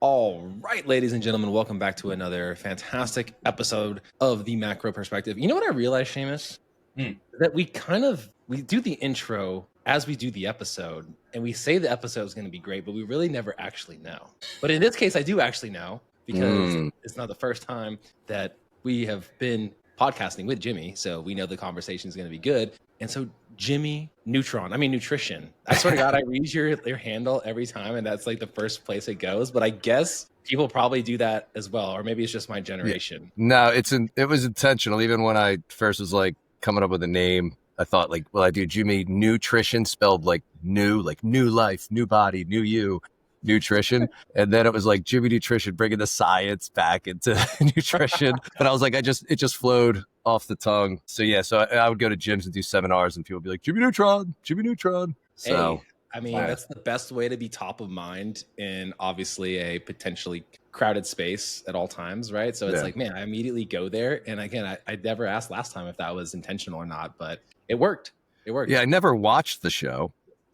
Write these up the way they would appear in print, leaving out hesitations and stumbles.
All right, ladies and gentlemen, welcome back to another fantastic episode of the Macro Perspective. You know what I realized, Seamus? That we do the intro as we do the episode, and we say the episode is going to be great, but we really never actually know. But in this case, I do actually know because it's not the first time that we have been podcasting with Jimmy, so we know the conversation is going to be good. And so Jimmy Nutrition. I swear to God, I read your handle every time, and that's like the first place it goes. But I guess people probably do that as well, or maybe it's just my generation. No, it was intentional. Even when I first was like coming up with a name, I thought like, well, I do Jimmy Nutrition spelled like new life, new body, new you. Nutrition, and then it was like Jimmy Nutrition, bringing the science back into nutrition. But I was like, it just flowed off the tongue. So yeah, so I would go to gyms and do seminars, and people would be like, Jimmy Neutron. So hey, I mean, that's the best way to be top of mind in obviously a potentially crowded space at all times, right? So it's like, man, I immediately go there, and again, I never asked last time if that was intentional or not, but it worked. It worked. Yeah, I never watched the show.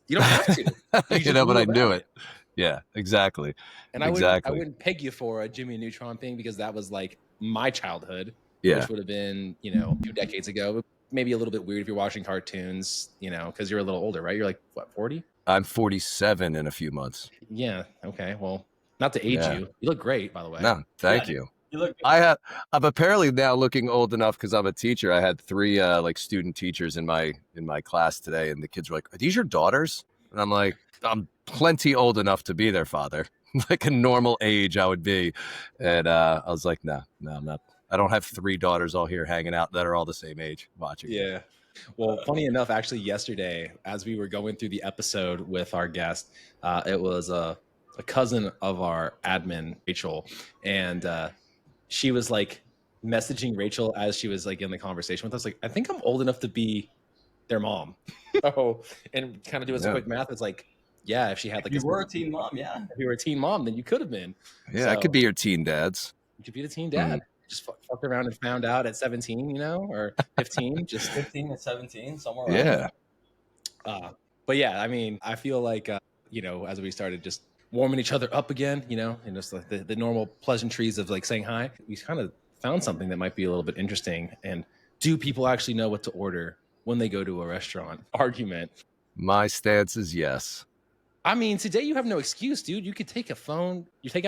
You don't have to, but I knew it. Yeah, exactly. And I wouldn't peg you for a Jimmy Neutron thing because that was like my childhood, which would have been, 2 decades ago. Maybe a little bit weird if you're watching cartoons, because you're a little older, right? You're like, what, 40? I'm 47 in a few months. Yeah. Okay. Well, not to age you. You look great, by the way. No, thank you. You look good. I'm apparently now looking old enough because I'm a teacher. I had 3 like student teachers in my class today, and the kids were like, "Are these your daughters?" And I'm like, "I'm plenty old enough to be their father, like a normal age I would be." And I was like, no, I'm not. I don't have 3 daughters all here hanging out that are all the same age watching. Yeah. Well, funny enough, actually, yesterday, as we were going through the episode with our guest, it was a cousin of our admin, Rachel, and she was like messaging Rachel as she was like in the conversation with us, like, I think I'm old enough to be their mom. And kind of doing some quick math, it's like, yeah, if she had like, if you were a teen mom, if you were a teen mom, then you could have been. Yeah, I could be your teen dads. You could be the teen dad. Just fucked around and found out at 17, or 15, just 15 and 17, somewhere around. Yeah. But yeah, I mean, I feel like, as we started just warming each other up again, and just like the normal pleasantries of like saying hi, we kind of found something that might be a little bit interesting. And do people actually know what to order when they go to a restaurant? Argument. My stance is yes. I mean, today you have no excuse, dude. You could take out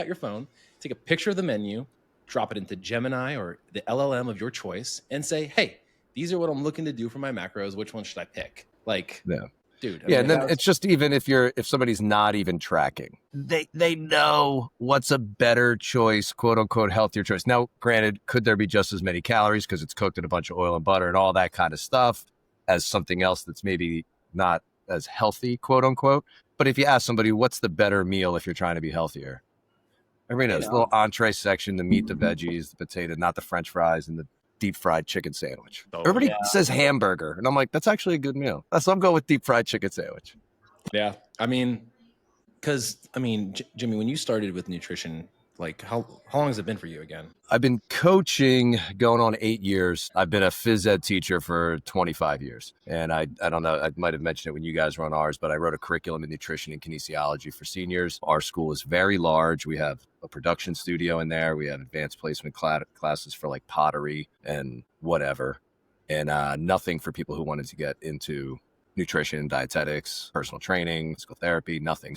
your phone, take a picture of the menu, drop it into Gemini or the LLM of your choice, and say, hey, these are what I'm looking to do for my macros. Which one should I pick? Like, dude. And then it's just, even if somebody's not even tracking, they know what's a better choice, quote unquote, healthier choice. Now, granted, could there be just as many calories because it's cooked in a bunch of oil and butter and all that kind of stuff as something else that's maybe not as healthy, quote unquote. But if you ask somebody, what's the better meal if you're trying to be healthier? Everybody knows the little entree section, the meat, the veggies, the potato, not the French fries, and the deep fried chicken sandwich. Everybody says hamburger, and I'm like, that's actually a good meal. So I'm going with deep fried chicken sandwich. Yeah, I mean, Jimmy, when you started with nutrition, like how long has it been for you again? I've been coaching going on 8 years. I've been a phys ed teacher for 25 years. And I don't know, I might have mentioned it when you guys were on ours, but I wrote a curriculum in nutrition and kinesiology for seniors. Our school is very large. We have a production studio in there. We have advanced placement classes for like pottery and whatever. And nothing for people who wanted to get into nutrition, dietetics, personal training, physical therapy, nothing.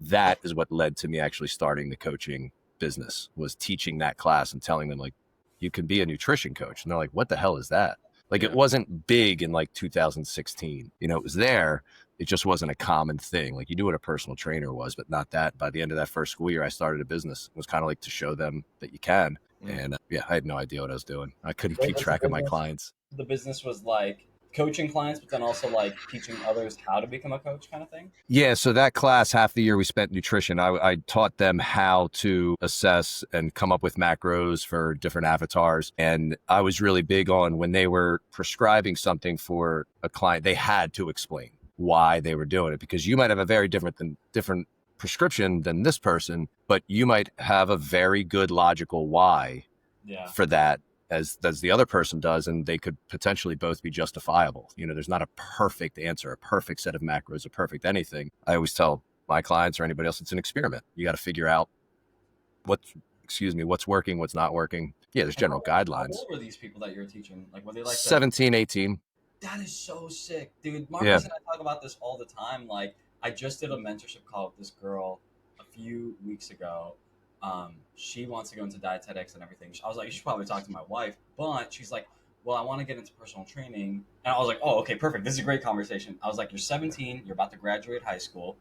That is what led to me actually starting the coaching business, was teaching that class and telling them, like, you can be a nutrition coach. And they're like, what the hell is that? Like, it wasn't big in like 2016. It was there. It just wasn't a common thing. Like, you knew what a personal trainer was, but not that. By the end of that first school year, I started a business. It was kind of like to show them that you can. And I had no idea what I was doing. I couldn't keep track of my clients. The business was like coaching clients, but then also like teaching others how to become a coach kind of thing? Yeah, so that class, half the year we spent nutrition. I taught them how to assess and come up with macros for different avatars. And I was really big on when they were prescribing something for a client, they had to explain why they were doing it, because you might have a very different prescription than this person, but you might have a very good logical why for that as the other person does, and they could potentially both be justifiable. There's not a perfect answer, a perfect set of macros, a perfect anything. I always tell my clients or anybody else, it's an experiment. You got to figure out what's working, what's not working. Yeah, there's general guidelines. How old were these people that you're teaching? Like, were they like 17, 18? That is so sick, dude. Marcus and I talk about this all the time. Like, I just did a mentorship call with this girl a few weeks ago. She wants to go into dietetics and everything. I was like, you should probably talk to my wife. But she's like, well, I want to get into personal training. And I was like, oh, okay, perfect. This is a great conversation. I was like, you're 17. You're about to graduate high school.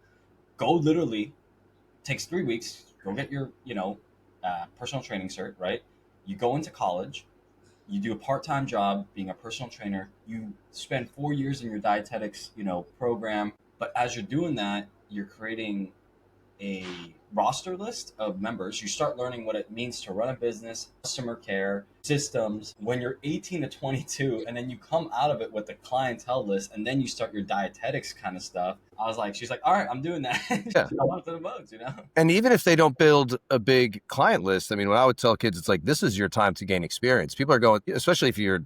Go literally. Takes 3 weeks. Go get your, personal training cert, right? You go into college. You do a part-time job being a personal trainer. You spend 4 years in your dietetics, program. But as you're doing that, you're creating a roster list of members. You start learning what it means to run a business, customer care, systems. When you're 18 to 22, and then you come out of it with the clientele list, and then you start your dietetics kind of stuff. I was like, she's like, all right, I'm doing that. Yeah. I want to the bugs, And even if they don't build a big client list, I mean, what I would tell kids, it's like, this is your time to gain experience. People are going, especially if you're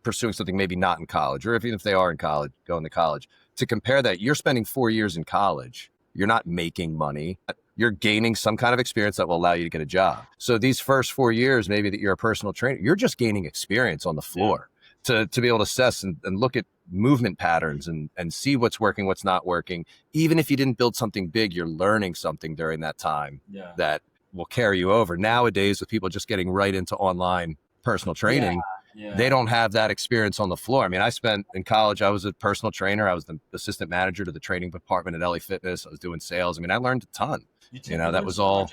pursuing something maybe not in college, or even if they are in college, going to college, to compare that, you're spending 4 years in college. You're not making money. You're gaining some kind of experience that will allow you to get a job. So these first 4 years, maybe that you're a personal trainer, you're just gaining experience on the floor to be able to assess and look at movement patterns and see what's working, what's not working. Even if you didn't build something big, you're learning something during that time that will carry you over. Nowadays, with people just getting right into online personal training, they don't have that experience on the floor. I mean, I spent in college, I was a personal trainer. I was the assistant manager to the training department at LA Fitness. I was doing sales. I mean, I learned a ton. That was all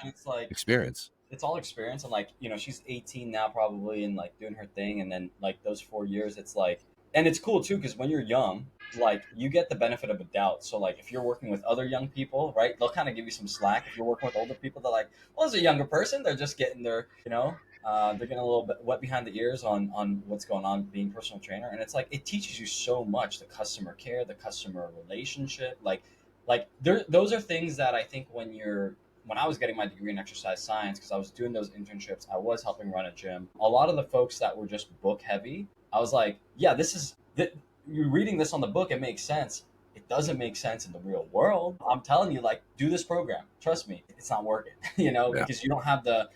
experience. It's all experience. And she's 18 now probably and like doing her thing. And then like those 4 years, it's like, and it's cool too, because when you're young, like you get the benefit of a doubt. So like if you're working with other young people, right, they'll kind of give you some slack. If you're working with older people, they're like, well, as a younger person, they're just getting their, they're getting a little bit wet behind the ears on what's going on being a personal trainer. And it's like, it teaches you so much, the customer care, the customer relationship. Those are things that I think when I was getting my degree in exercise science, because I was doing those internships, I was helping run a gym. A lot of the folks that were just book heavy, I was like, yeah, you're reading this on the book, it makes sense. It doesn't make sense in the real world. I'm telling you, like, do this program. Trust me, it's not working, because you don't have the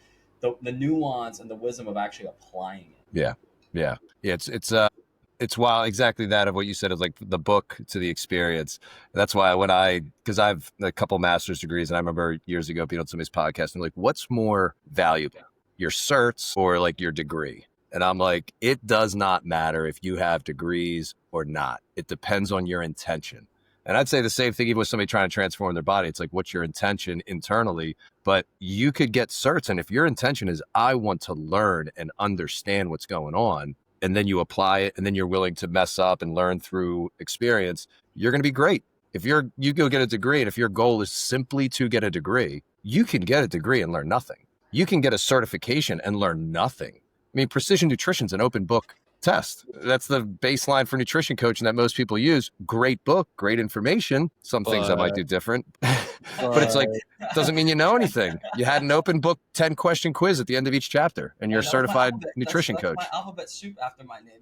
nuance and the wisdom of actually applying it. Yeah. It's wild. Exactly that of what you said is like the book to the experience. That's why because I have a couple master's degrees, and I remember years ago being on somebody's podcast and like, what's more valuable, your certs or like your degree? And I'm like, it does not matter if you have degrees or not. It depends on your intention. And I'd say the same thing even with somebody trying to transform their body. It's like, what's your intention internally? But you could get certs. And if your intention is, I want to learn and understand what's going on, and then you apply it, and then you're willing to mess up and learn through experience, you're going to be great. If you go get a degree, and if your goal is simply to get a degree, you can get a degree and learn nothing. You can get a certification and learn nothing. I mean, precision nutrition is an open book test. That's the baseline for nutrition coaching that most people use. Great book, great information. Some things I might do different, but it's like, doesn't mean you know anything. You had an open book 10-question quiz at the end of each chapter, and you're a certified nutrition coach. My alphabet soup after my name.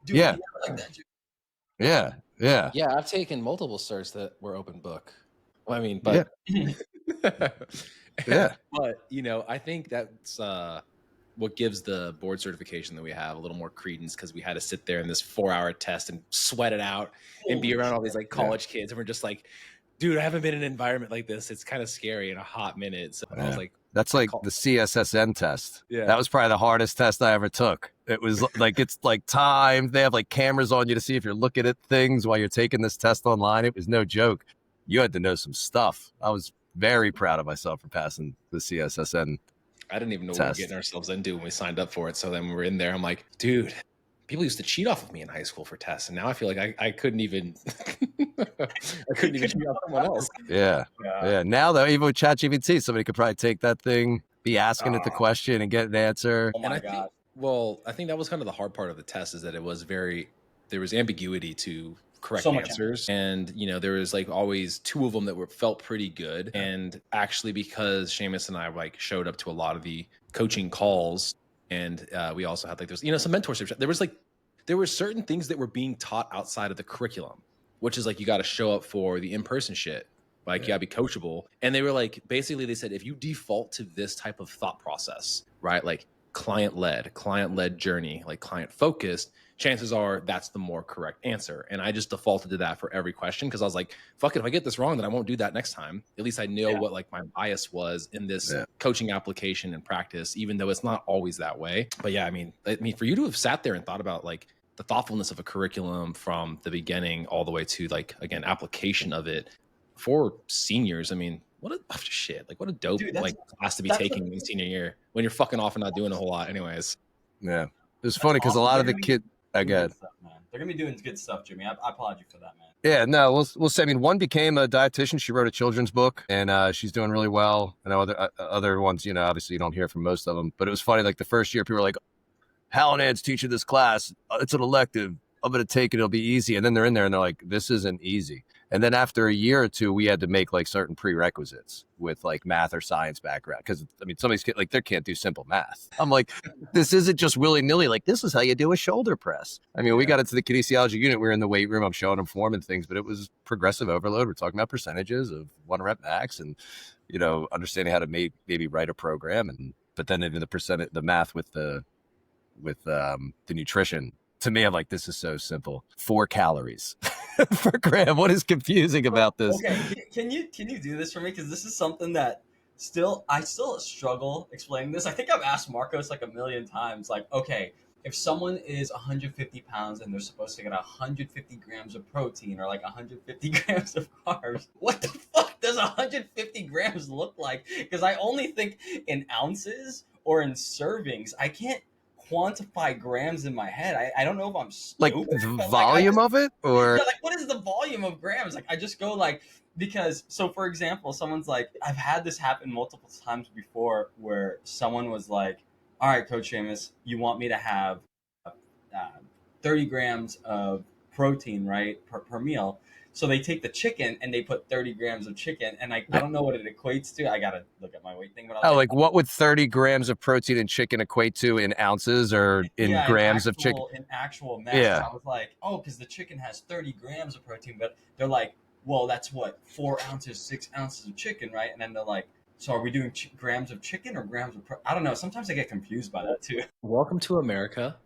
Dude, yeah. Yeah. Yeah, I've taken multiple certs that were open book. Well, I mean, but yeah. But I think that's what gives the board certification that we have a little more credence, because we had to sit there in this 4-hour test and sweat it out and be around all these like college kids, and we're just like, dude, I haven't been in an environment like this. It's kind of scary in a hot minute. So I was like, that's like the CSSN test. Yeah, that was probably the hardest test I ever took. It was like, it's like timed. They have like cameras on you to see if you're looking at things while you're taking this test online. It was no joke. You had to know some stuff. I was very proud of myself for passing the CSSN. I didn't even know what we were getting ourselves into when we signed up for it. So then we were in there. I'm like, dude, people used to cheat off of me in high school for tests, and now I feel like I couldn't even cheat off someone else. Yeah. Now though, even with ChatGPT, somebody could probably take that thing, be asking it the question, and get an answer. Oh my God. I think that was kind of the hard part of the test, is that there was ambiguity to correct answers. And, there was like always 2 of them that felt pretty good. And actually, because Seamus and I like showed up to a lot of the coaching calls, and we also had like, there's, some mentorship. There were certain things that were being taught outside of the curriculum, which is like, you got to show up for the in-person shit. Like you gotta be coachable. And they were like, basically they said, if you default to this type of thought process, right? Like client-led journey, like client focused, chances are that's the more correct answer. And I just defaulted to that for every question because I was like, fuck it, if I get this wrong, then I won't do that next time. At least I know what like my bias was in this coaching application and practice, even though it's not always that way. But yeah, I mean, for you to have sat there and thought about like the thoughtfulness of a curriculum from the beginning all the way to like, again, application of it for seniors. I mean, what a dope class to be taking in senior year when you're fucking off and not doing a whole lot anyways. Yeah. It was funny because a lot of the kids, they're gonna be doing good stuff, Jimmy. I applaud you for that, man. Yeah, no, we'll say. I mean, one became a dietitian. She wrote a children's book, and she's doing really well. I know other ones, obviously you don't hear from most of them. But it was funny. Like the first year, people were like, "Hallinan's teaching this class. It's an elective. I'm going to take it. It'll be easy." And then they're in there and they're like, "This isn't easy." And then after a year or two, we had to make like certain prerequisites with like math or science background. Because I mean, somebody's like, they can't do simple math. I'm like, this isn't just willy nilly. Like, this is how you do a shoulder press. I mean, we got into the kinesiology unit. We were in the weight room. I'm showing them form and things, but it was progressive overload. We're talking about percentages of 1 rep max and, understanding how to maybe write a program. But then even the math with the nutrition. To me, I'm like, this is so simple. 4 calories per gram. What is confusing about this? Okay, can you do this for me? Because this is something that I still struggle explaining this. I think I've asked Marcos like a million times. Like, okay, if someone is 150 pounds and they're supposed to get 150 grams of protein or like 150 grams of carbs, what the fuck does 150 grams look like? Because I only think in ounces or in servings. I can't quantify grams in my head. I don't know if I'm stupid. Like the volume of it, or like what is the volume of grams? Like I just go like, because so for example, someone's like, I've had this happen multiple times before where someone was like, all right, Coach Seamus, you want me to have 30 grams of protein, right, per meal. So they take the chicken and they put 30 grams of chicken, and I don't know what it equates to. I gotta look at my weight thing. But like what would 30 grams of protein in chicken equate to in ounces or in grams of chicken? In actual mass. Yeah. I was like, because the chicken has 30 grams of protein, but they're like, well, that's what 4 ounces, 6 ounces of chicken, right? And then they're like, so are we doing grams of chicken or grams of I don't know. Sometimes I get confused by that too. Welcome to America.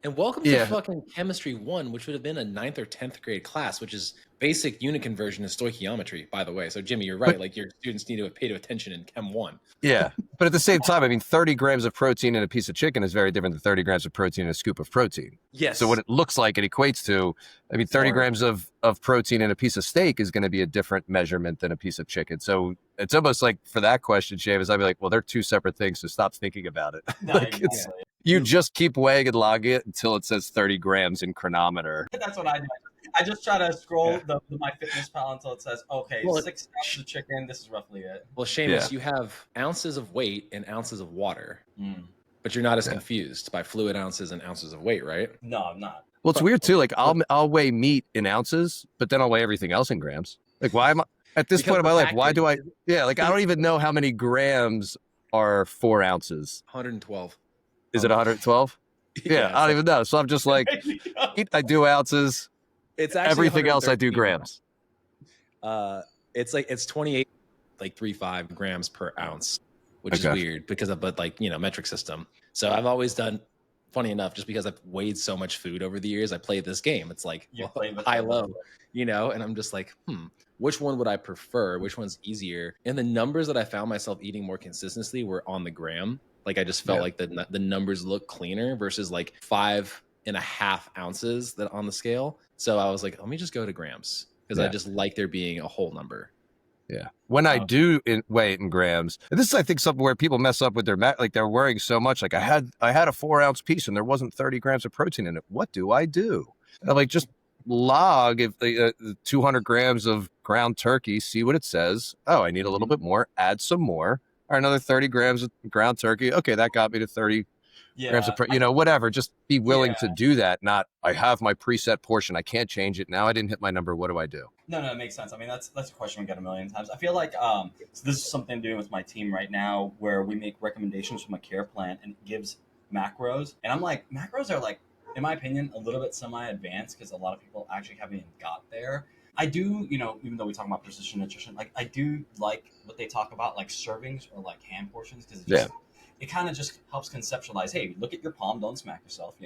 And welcome to fucking Chemistry 1, which would have been a 9th or 10th grade class, which is basic unit conversion and stoichiometry, by the way. So, Jimmy, you're right. Like, your students need to pay attention in Chem 1. Yeah. But at the same time, I mean, 30 grams of protein in a piece of chicken is very different than 30 grams of protein in a scoop of protein. Yes. So what it looks like it equates to, I mean, 30 grams of protein in a piece of steak is going to be a different measurement than a piece of chicken. So it's almost like for that question, Seamus, I'd be like, well, they're 2 separate things, so stop thinking about it. No, you just keep weighing and logging it until it says 30 grams in chronometer. That's what I do. I just try to scroll the MyFitnessPal until it says, okay, 6 ounces of chicken. This is roughly it. Well, Seamus, you have ounces of weight and ounces of water, but you're not as confused by fluid ounces and ounces of weight, right? No, I'm not. Well, it's weird too. Like I'll weigh meat in ounces, but then I'll weigh everything else in grams. Like why am I at this point in my life? Why do I? Yeah, like I don't even know how many grams are 4 ounces. 112. Is it 112? Yeah, I don't even know. So I'm just like, I do ounces. It's actually everything else I do grams. It's 28, like 3.5 grams per ounce, which is weird because of metric system. So I've always done, funny enough, just because I've weighed so much food over the years, I played this game. It's like high low, and I'm just like, which one would I prefer? Which one's easier? And the numbers that I found myself eating more consistently were on the gram. Like I just felt like the numbers look cleaner versus like 5.5 ounces that on the scale. So I was like, let me just go to grams because I just like there being a whole number. Yeah. When I do weigh it in grams, and this is, I think, something where people mess up with their like they're worrying so much. Like I had a 4 ounce piece and there wasn't 30 grams of protein in it. What do I do? And I'm like, just log if 200 grams of ground turkey, see what it says. Oh, I need a little bit more. Add some more. Or another 30 grams of ground turkey. Okay, that got me to 30 grams of whatever. Just be willing to do that. Not, I have my preset portion. I can't change it. Now I didn't hit my number. What do I do? No, it makes sense. I mean, that's a question we get a million times. I feel like so this is something I'm doing with my team right now where we make recommendations from a care plan and it gives macros. And I'm like, macros are like, in my opinion, a little bit semi-advanced because a lot of people actually haven't even got there. I do, even though we talk about precision nutrition, like I do like what they talk about, like servings or like hand portions, because it kind of just helps conceptualize. Hey, look at your palm, don't smack yourself.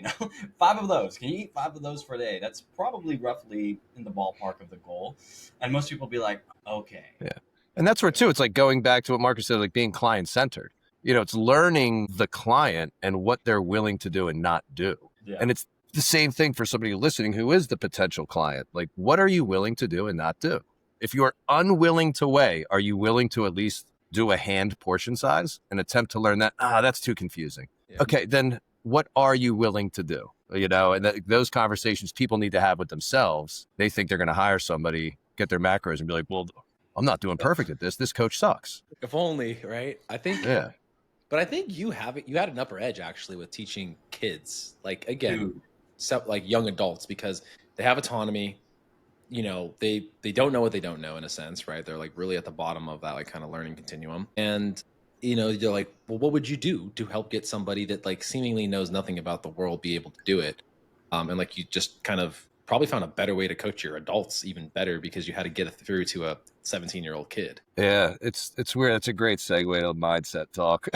5 of those. Can you eat 5 of those for a day? That's probably roughly in the ballpark of the goal. And most people be like, okay. Yeah, and that's where too. It's like going back to what Marcus said, like being client centered. It's learning the client and what they're willing to do and not do. Yeah. And it's the same thing for somebody listening who is the potential client. Like, what are you willing to do and not do? If you're unwilling to weigh, are you willing to at least do a hand portion size and attempt to learn that? That's too confusing. Yeah. Okay, then what are you willing to do? And those conversations people need to have with themselves. They think they're going to hire somebody, get their macros and be like, well, I'm not doing perfect at this. This coach sucks. If only, right? I think, yeah. But I think you had an upper edge actually with teaching kids, like again, like young adults, because they have autonomy. They don't know what they don't know in a sense, right? They're like really at the bottom of that like kind of learning continuum. And you're like, well, what would you do to help get somebody that like seemingly knows nothing about the world be able to do it? And like you just kind of probably found a better way to coach your adults even better because you had to get it through to a 17-year-old kid. Yeah, it's weird. It's a great segue to mindset talk.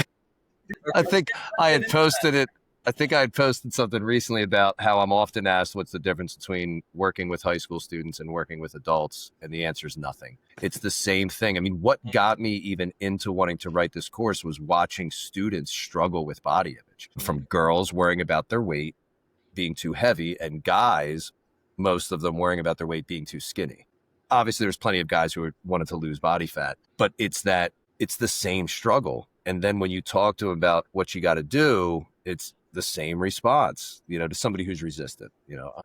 I think I had posted it. I think I had posted something recently about how I'm often asked what's the difference between working with high school students and working with adults. And the answer is nothing. It's the same thing. I mean, what got me even into wanting to write this course was watching students struggle with body image, from girls worrying about their weight being too heavy and guys, most of them worrying about their weight being too skinny. Obviously, there's plenty of guys who wanted to lose body fat, but it's the same struggle. And then when you talk to them about what you got to do, it's the same response, to somebody who's resistant.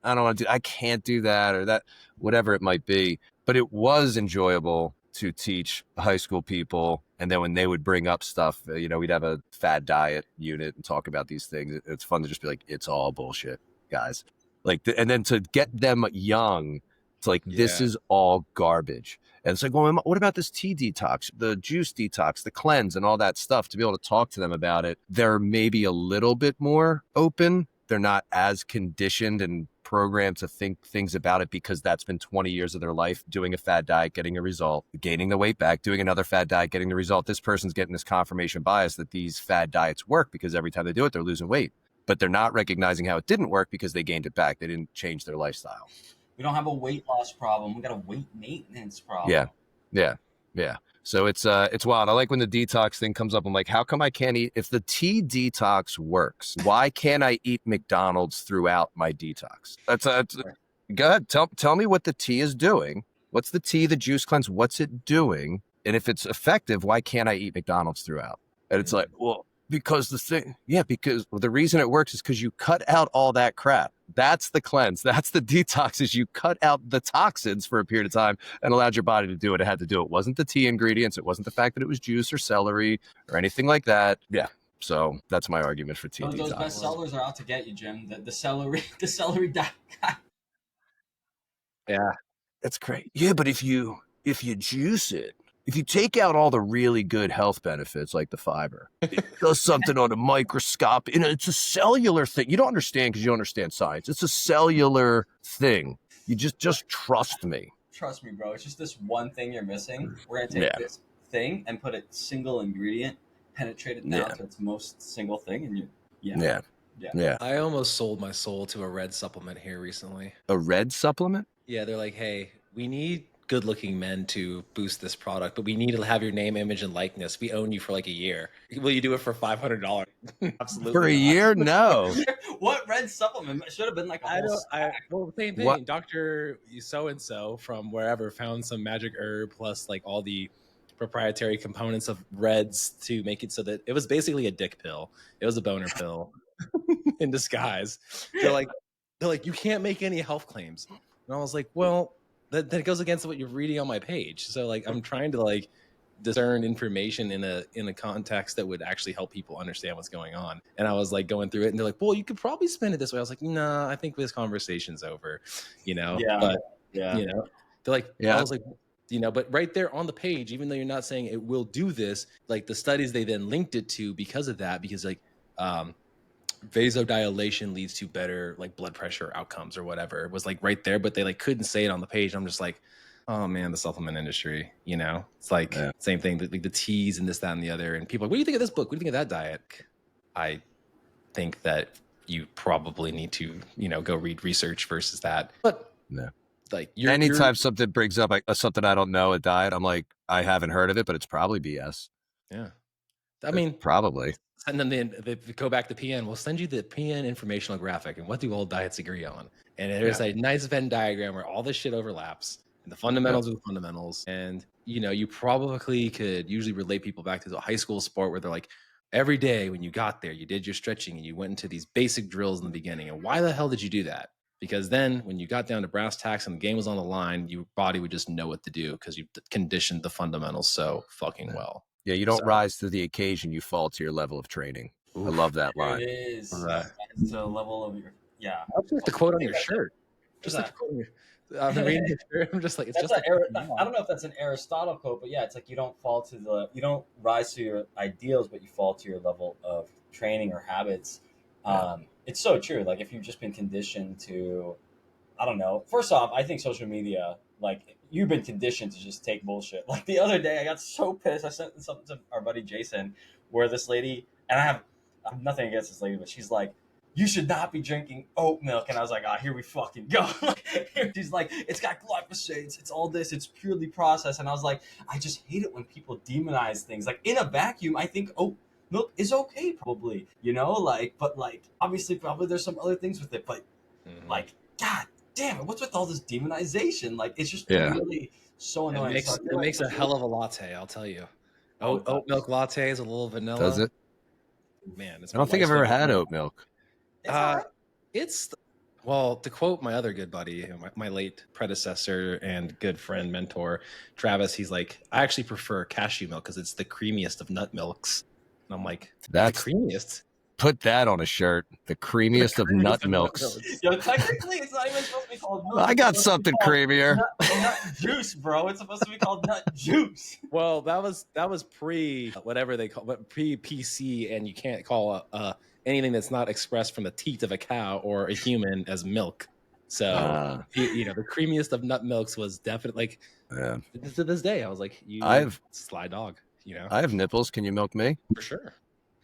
I don't want to I can't do that or that, whatever it might be. But it was enjoyable to teach high school people. And then when they would bring up stuff, we'd have a fad diet unit and talk about these things. It's fun to just be like, it's all bullshit, guys. And then to get them young, it's like, this is all garbage. And it's like, well, what about this tea detox, the juice detox, the cleanse and all that stuff, to be able to talk to them about it? They're maybe a little bit more open. They're not as conditioned and programmed to think things about it because that's been 20 years of their life doing a fad diet, getting a result, gaining the weight back, doing another fad diet, getting the result. This person's getting this confirmation bias that these fad diets work because every time they do it, they're losing weight. But they're not recognizing how it didn't work because they gained it back. They didn't change their lifestyle. We don't have a weight loss problem. We got a weight maintenance problem. Yeah. So it's wild. I like when the detox thing comes up. I'm like, how come I can't eat? If the tea detox works, why can't I eat McDonald's throughout my detox? Go ahead. Tell me what the tea is doing. What's the tea, the juice cleanse? What's it doing? And if it's effective, why can't I eat McDonald's throughout? And it's like, well, because the reason it works is because you cut out all that crap. That's the cleanse. That's the detox, is you cut out the toxins for a period of time and allowed your body to do what it had to do. It wasn't the tea ingredients. It wasn't the fact that it was juice or celery or anything like that. Yeah. So that's my argument for tea detox. Those best sellers are out to get you, Jim. The celery diet guy. Yeah. That's great. Yeah, but if you juice it, if you take out all the really good health benefits like the fiber, it does something on a microscope. It's a cellular thing. You don't understand because you don't understand science. It's a cellular thing. You just trust me. Trust me, bro. It's just this one thing you're missing. We're going to take this thing and put a single ingredient, penetrate it down to its most single thing, and Yeah. I almost sold my soul to a red supplement here recently. A red supplement? Yeah, they're like, hey, we need good-looking men to boost this product, but we need to have your name, image, and likeness. We own you for like a year. Will you do it for $500? Absolutely. For a year? No. What red supplement? It should have been like well, same thing. What? Dr. So-and-so from wherever found some magic herb plus like all the proprietary components of reds to make it so that it was basically a dick pill. It was a boner pill in disguise. They're like, you can't make any health claims. And I was like, well, that goes against what you're reading on my page. So like, I'm trying to like discern information in a context that would actually help people understand what's going on. And I was like going through it, and they're like, well, you could probably spin it this way. I was like, nah, I think this conversation's over, They're like, I was like, but right there on the page, even though you're not saying it will do this, like the studies they then linked it to because of that, because like vasodilation leads to better like blood pressure outcomes or whatever. It was like right there, but they like couldn't say it on the page. I'm just like, oh man, the supplement industry, you know, it's like same thing, like the teas and this, that, and the other. And people are like, what do you think of this book? What do you think of that diet? I think that you probably need to, you know, go read research versus that. But like anytime something brings up like something I don't know, a diet, I'm like, I haven't heard of it, but it's probably BS. Yeah. I mean, probably. And then they go back to PN. We'll send you the PN informational graphic and what do all diets agree on. And there's a nice Venn diagram where all this shit overlaps and the fundamentals are the fundamentals. And, you know, you probably could usually relate people back to the high school sport where they're like, every day when you got there, you did your stretching and you went into these basic drills in the beginning. And why the hell did you do that? Because then when you got down to brass tacks and the game was on the line, your body would just know what to do because you conditioned the fundamentals so fucking well. Yeah, you don't rise to the occasion, you fall to your level of training. Oof. I love that line. It is. It's the level of your, I'll put the quote on your shirt. Just like the quote on your I'm reading your shirt. I'm just like, it's that's just I don't know if that's an Aristotle quote, but yeah, it's like you don't rise to your ideals, but you fall to your level of training or habits. It's so true. Like if you've just been conditioned to, I don't know. First off, I think social media, like you've been conditioned to just take bullshit. Like the other day, I got so pissed. I sent something to our buddy Jason, where this lady, and I have nothing against this lady, but she's like, you should not be drinking oat milk. And I was like, here we fucking go. She's like, it's got glyphosate. It's all this. It's purely processed. And I was like, I just hate it when people demonize things. Like in a vacuum, I think oat milk is okay, probably, you know, like, but like, obviously, probably there's some other things with it, but like, God damn it, what's with all this demonization? Like, it's just really so annoying. It makes a hell of a latte, I'll tell you. Oat milk latte is a little vanilla. Does it? Man, I don't think I've ever had oat milk. Well, to quote my other good buddy, my late predecessor and good friend, mentor, Travis, he's like, I actually prefer cashew milk because it's the creamiest of nut milks. And I'm like, that's the creamiest? Put that on a shirt. The creamiest of nut milks. Yo, technically, it's not even supposed to be called milk. I got something creamier. Nut juice, bro. It's supposed to be called nut juice. Well, that was pre whatever they call, but pre PC, and you can't call anything that's not expressed from the teat of a cow or a human as milk. So you know, the creamiest of nut milks was definitely like to this day. I was like, sly dog. You know, I have nipples. Can you milk me? For sure.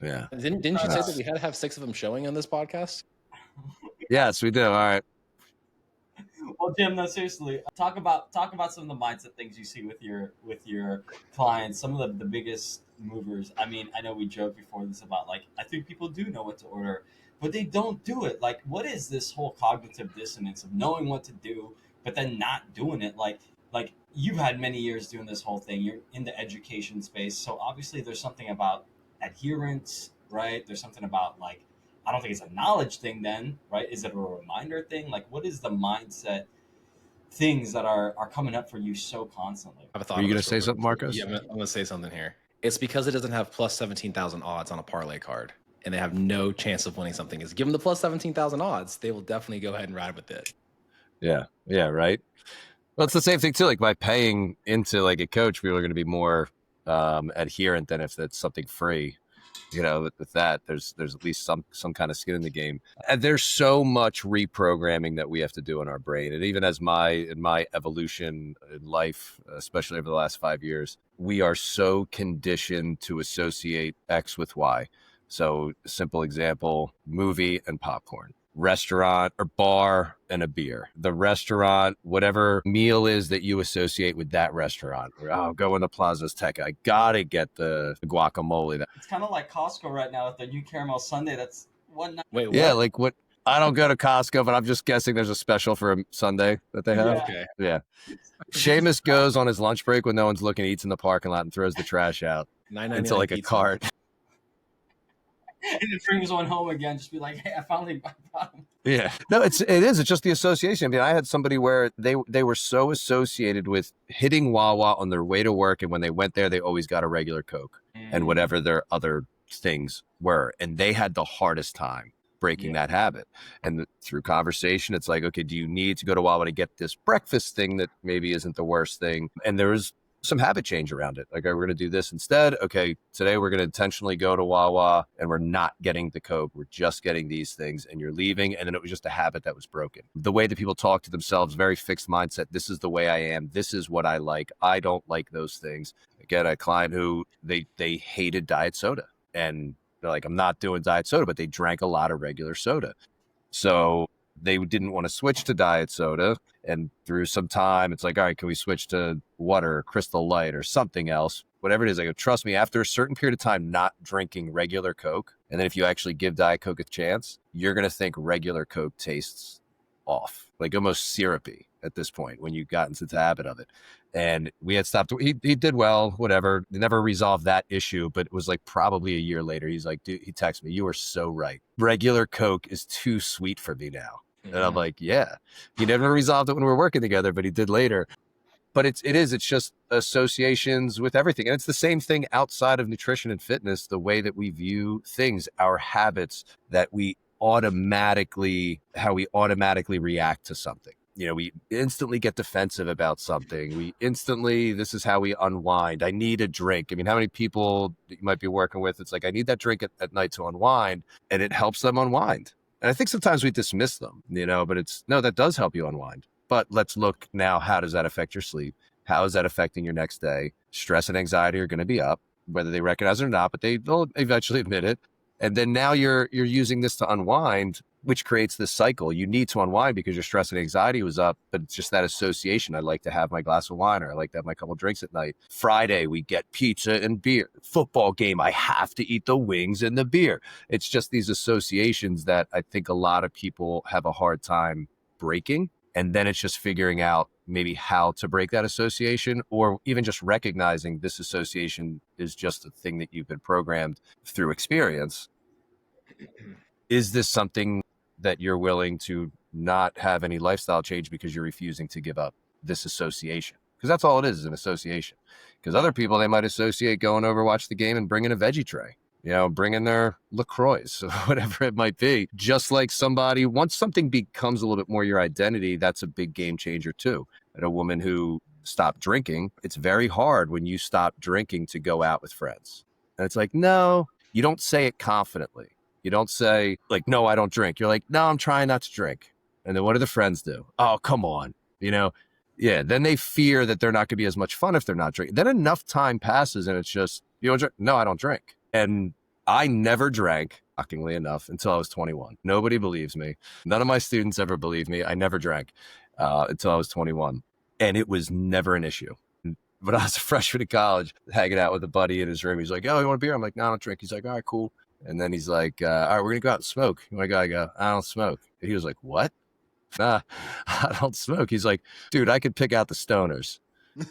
Yeah. Didn't you say that we had to have 6 of them showing on this podcast? Yes, we do. All right. Well, Jim, no, seriously, talk about some of the mindset things you see with your clients. Some of the biggest movers. I mean, I know we joked before this about like I think people do know what to order, but they don't do it. Like, what is this whole cognitive dissonance of knowing what to do but then not doing it? Like you've had many years doing this whole thing. You're in the education space, so obviously there's something about adherence, right? There's something about like, I don't think it's a knowledge thing then, right? Is it a reminder thing? Like, what is the mindset things that are coming up for you so constantly? Are you going to say something, Marcos? Yeah, I'm going to say something here. It's because it doesn't have plus 17,000 odds on a parlay card and they have no chance of winning something. Is give them the plus 17,000 odds, they will definitely go ahead and ride with it. Yeah, right. Well, it's the same thing too. Like by paying into like a coach, people are going to be more adherent than if it's something free. You know, with that, there's at least some kind of skin in the game. And there's so much reprogramming that we have to do in our brain. And even as in my evolution in life, especially over the last 5 years, we are so conditioned to associate X with Y. So simple example, movie and popcorn. Restaurant or bar and a beer. The restaurant, whatever meal is that you associate with that restaurant. Oh, go into Plaza Azteca. I gotta get the guacamole. It's kind of like Costco right now with the new caramel sundae. That's $1.99. Wait, what? Yeah, like what? I don't go to Costco, but I'm just guessing there's a special for a Sunday that they have. Yeah. Okay. Yeah. Seamus goes on his lunch break when no one's looking, eats in the parking lot and throws the trash out into like a cart. And then brings one home again, just be like, hey, I finally bought them. Yeah. No, it is. It's just the association. I mean, I had somebody where they were so associated with hitting Wawa on their way to work. And when they went there, they always got a regular Coke and whatever their other things were. And they had the hardest time breaking that habit. And through conversation, it's like, okay, do you need to go to Wawa to get this breakfast thing that maybe isn't the worst thing? And there was some habit change around it. Like, we're going to do this instead. Okay, today we're going to intentionally go to Wawa and we're not getting the Coke. We're just getting these things and you're leaving. And then it was just a habit that was broken. The way that people talk to themselves, very fixed mindset. This is the way I am. This is what I like. I don't like those things. Again, a client who they hated diet soda, and they're like, I'm not doing diet soda, but they drank a lot of regular soda. So they didn't want to switch to diet soda. And through some time, it's like, all right, can we switch to water, Crystal Light, or something else? Whatever it is, I go, trust me, after a certain period of time not drinking regular Coke, and then if you actually give Diet Coke a chance, you're going to think regular Coke tastes off, like almost syrupy at this point when you got into the habit of it. And we had stopped. He did well, whatever. Never resolved that issue, but it was like probably a year later. He's like, dude, he texted me, you were so right. Regular Coke is too sweet for me now. And I'm like, yeah. He never resolved it when we were working together, but he did later. But it's just associations with everything. And it's the same thing outside of nutrition and fitness, the way that we view things, our habits, that how we automatically react to something. You know, we instantly get defensive about something. This is how we unwind. I need a drink. I mean, how many people you might be working with, it's like, I need that drink at night to unwind, and it helps them unwind. And I think sometimes we dismiss them, but that does help you unwind. But let's look now, how does that affect your sleep? How is that affecting your next day? Stress and anxiety are going to be up, whether they recognize it or not, but they'll eventually admit it. And then now you're using this to unwind, which creates this cycle. You need to unwind because your stress and anxiety was up, but it's just that association. I like to have my glass of wine, or I like to have my couple of drinks at night. Friday, we get pizza and beer. Football game, I have to eat the wings and the beer. It's just these associations that I think a lot of people have a hard time breaking. And then it's just figuring out maybe how to break that association, or even just recognizing this association is just a thing that you've been programmed through experience. Is this something that you're willing to not have any lifestyle change because you're refusing to give up this association? Because that's all it is an association. Because other people, they might associate going over, watch the game, and bringing a veggie tray, bringing their LaCroix, whatever it might be. Just like somebody, once something becomes a little bit more your identity, that's a big game changer too. And a woman who stopped drinking, it's very hard when you stop drinking to go out with friends. And it's like, no, you don't say it confidently. You don't say like, no, I don't drink. You're like, no, I'm trying not to drink. And then what do the friends do? Oh, come on. Yeah. Then they fear that they're not going to be as much fun if they're not drinking. Then enough time passes and it's just, you don't drink? No, I don't drink. And I never drank, shockingly enough, until I was 21. Nobody believes me. None of my students ever believed me. I never drank until I was 21. And it was never an issue. But I was a freshman in college, hanging out with a buddy in his room. He's like, oh, you want a beer? I'm like, no, I don't drink. He's like, all right, cool. And then he's like, all right, we're going to go out and smoke. You want to go? I go, I don't smoke. And he was like, what? Nah, I don't smoke. He's like, dude, I could pick out the stoners.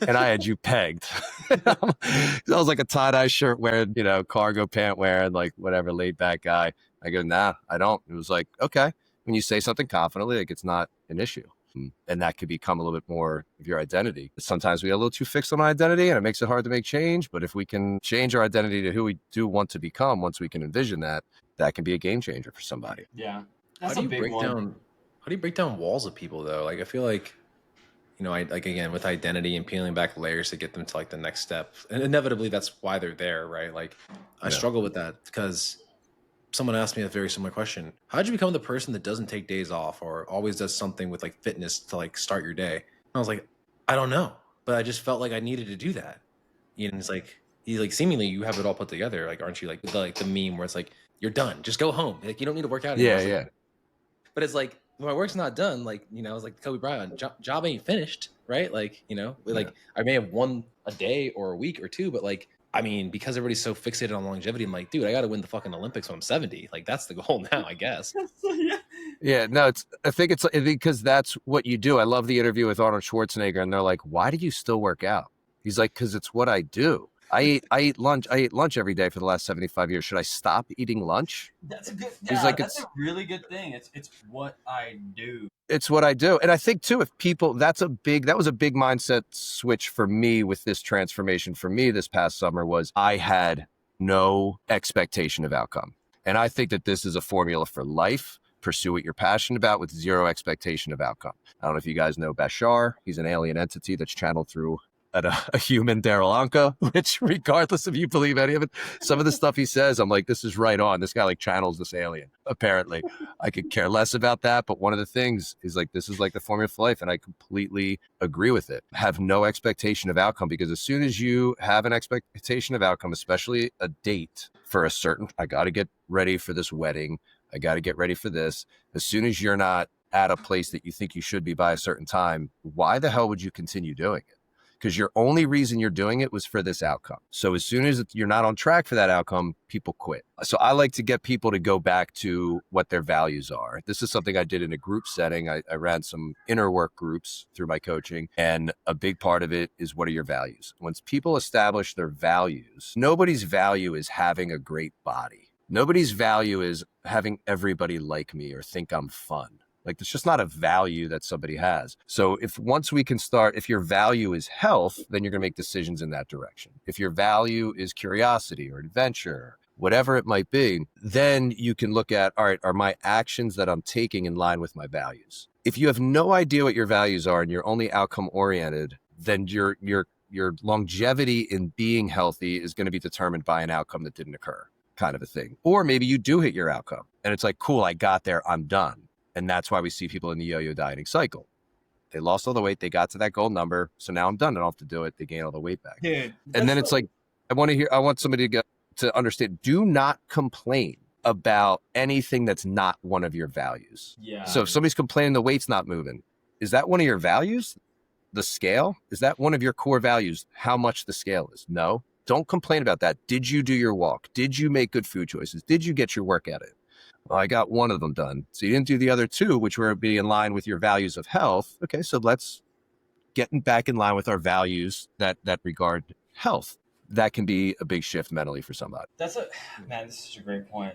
And I had you pegged. I was like a tie-dye shirt wearing, cargo pant wearing, like whatever, laid back guy. I go, nah, I don't. It was like, okay. When you say something confidently, like, it's not an issue. And that could become a little bit more of your identity. Sometimes we get a little too fixed on our identity and it makes it hard to make change. But if we can change our identity to who we do want to become, once we can envision that, that can be a game changer for somebody. Yeah. That's a big one. How do you break down walls of people though? Like, I feel like, I like, again, with identity and peeling back layers to get them to like the next step. And inevitably that's why they're there, right? Like I struggle with that because someone asked me a very similar question. How'd you become the person that doesn't take days off or always does something with like fitness to like start your day? And I was like, I don't know, but I just felt like I needed to do that. And it's like, seemingly you have it all put together. Like, aren't you like the meme where it's like, you're done, just go home. Like, you don't need to work out anymore. Yeah. Like, but it's like, my work's not done. Like, it's like Kobe Bryant, job ain't finished. Right. Like, like I may have won a day or a week or two, but like, I mean, because everybody's so fixated on longevity, I'm like, dude, I got to win the fucking Olympics when I'm 70. Like, that's the goal now, I guess. Yeah, no, I think it's because that's what you do. I love the interview with Arnold Schwarzenegger, and they're like, why do you still work out? He's like, because it's what I do. I eat lunch every day for the last 75 years. Should I stop eating lunch? That's a good. Yeah, He's like, that's a really good thing. It's what I do. It's what I do. And I think too, if people, that was a big mindset switch for me with this transformation for me this past summer was I had no expectation of outcome. And I think that this is a formula for life. Pursue what you're passionate about with zero expectation of outcome. I don't know if you guys know Bashar. He's an alien entity that's channeled through a human Daryl Anka, which regardless if you believe any of it, some of the stuff he says, I'm like, this is right on. This guy like channels this alien, apparently. I could care less about that. But one of the things is like, this is like the formula for life. And I completely agree with it. Have no expectation of outcome, because as soon as you have an expectation of outcome, especially a date for a certain, I got to get ready for this wedding. I got to get ready for this. As soon as you're not at a place that you think you should be by a certain time, why the hell would you continue doing it? Because your only reason you're doing it was for this outcome. So as soon as you're not on track for that outcome, people quit. So I like to get people to go back to what their values are. This is something I did in a group setting. I ran some inner work groups through my coaching, and a big part of it is, what are your values? Once people establish their values, nobody's value is having a great body. Nobody's value is having everybody like me or think I'm fun. Like, it's just not a value that somebody has. So once we can start, if your value is health, then you're going to make decisions in that direction. If your value is curiosity or adventure, whatever it might be, then you can look at, all right, are my actions that I'm taking in line with my values? If you have no idea what your values are and you're only outcome oriented, then your longevity in being healthy is going to be determined by an outcome that didn't occur, kind of a thing. Or maybe you do hit your outcome and it's like, cool, I got there, I'm done. And that's why we see people in the yo-yo dieting cycle. They lost all the weight, they got to that goal number, so now I'm done, I don't have to do it. They gain all the weight back. Dude, and then it's like, I want somebody to understand, do not complain about anything that's not one of your values. Yeah. So if somebody's complaining the weight's not moving, is that one of your values? The scale? Is that one of your core values? How much the scale is? No. Don't complain about that. Did you do your walk? Did you make good food choices? Did you get your workout in? Well, I got one of them done. So you didn't do the other two, which were be in line with your values of health. Okay, so let's get back in line with our values that regard health. That can be a big shift mentally for somebody. This is such a great point.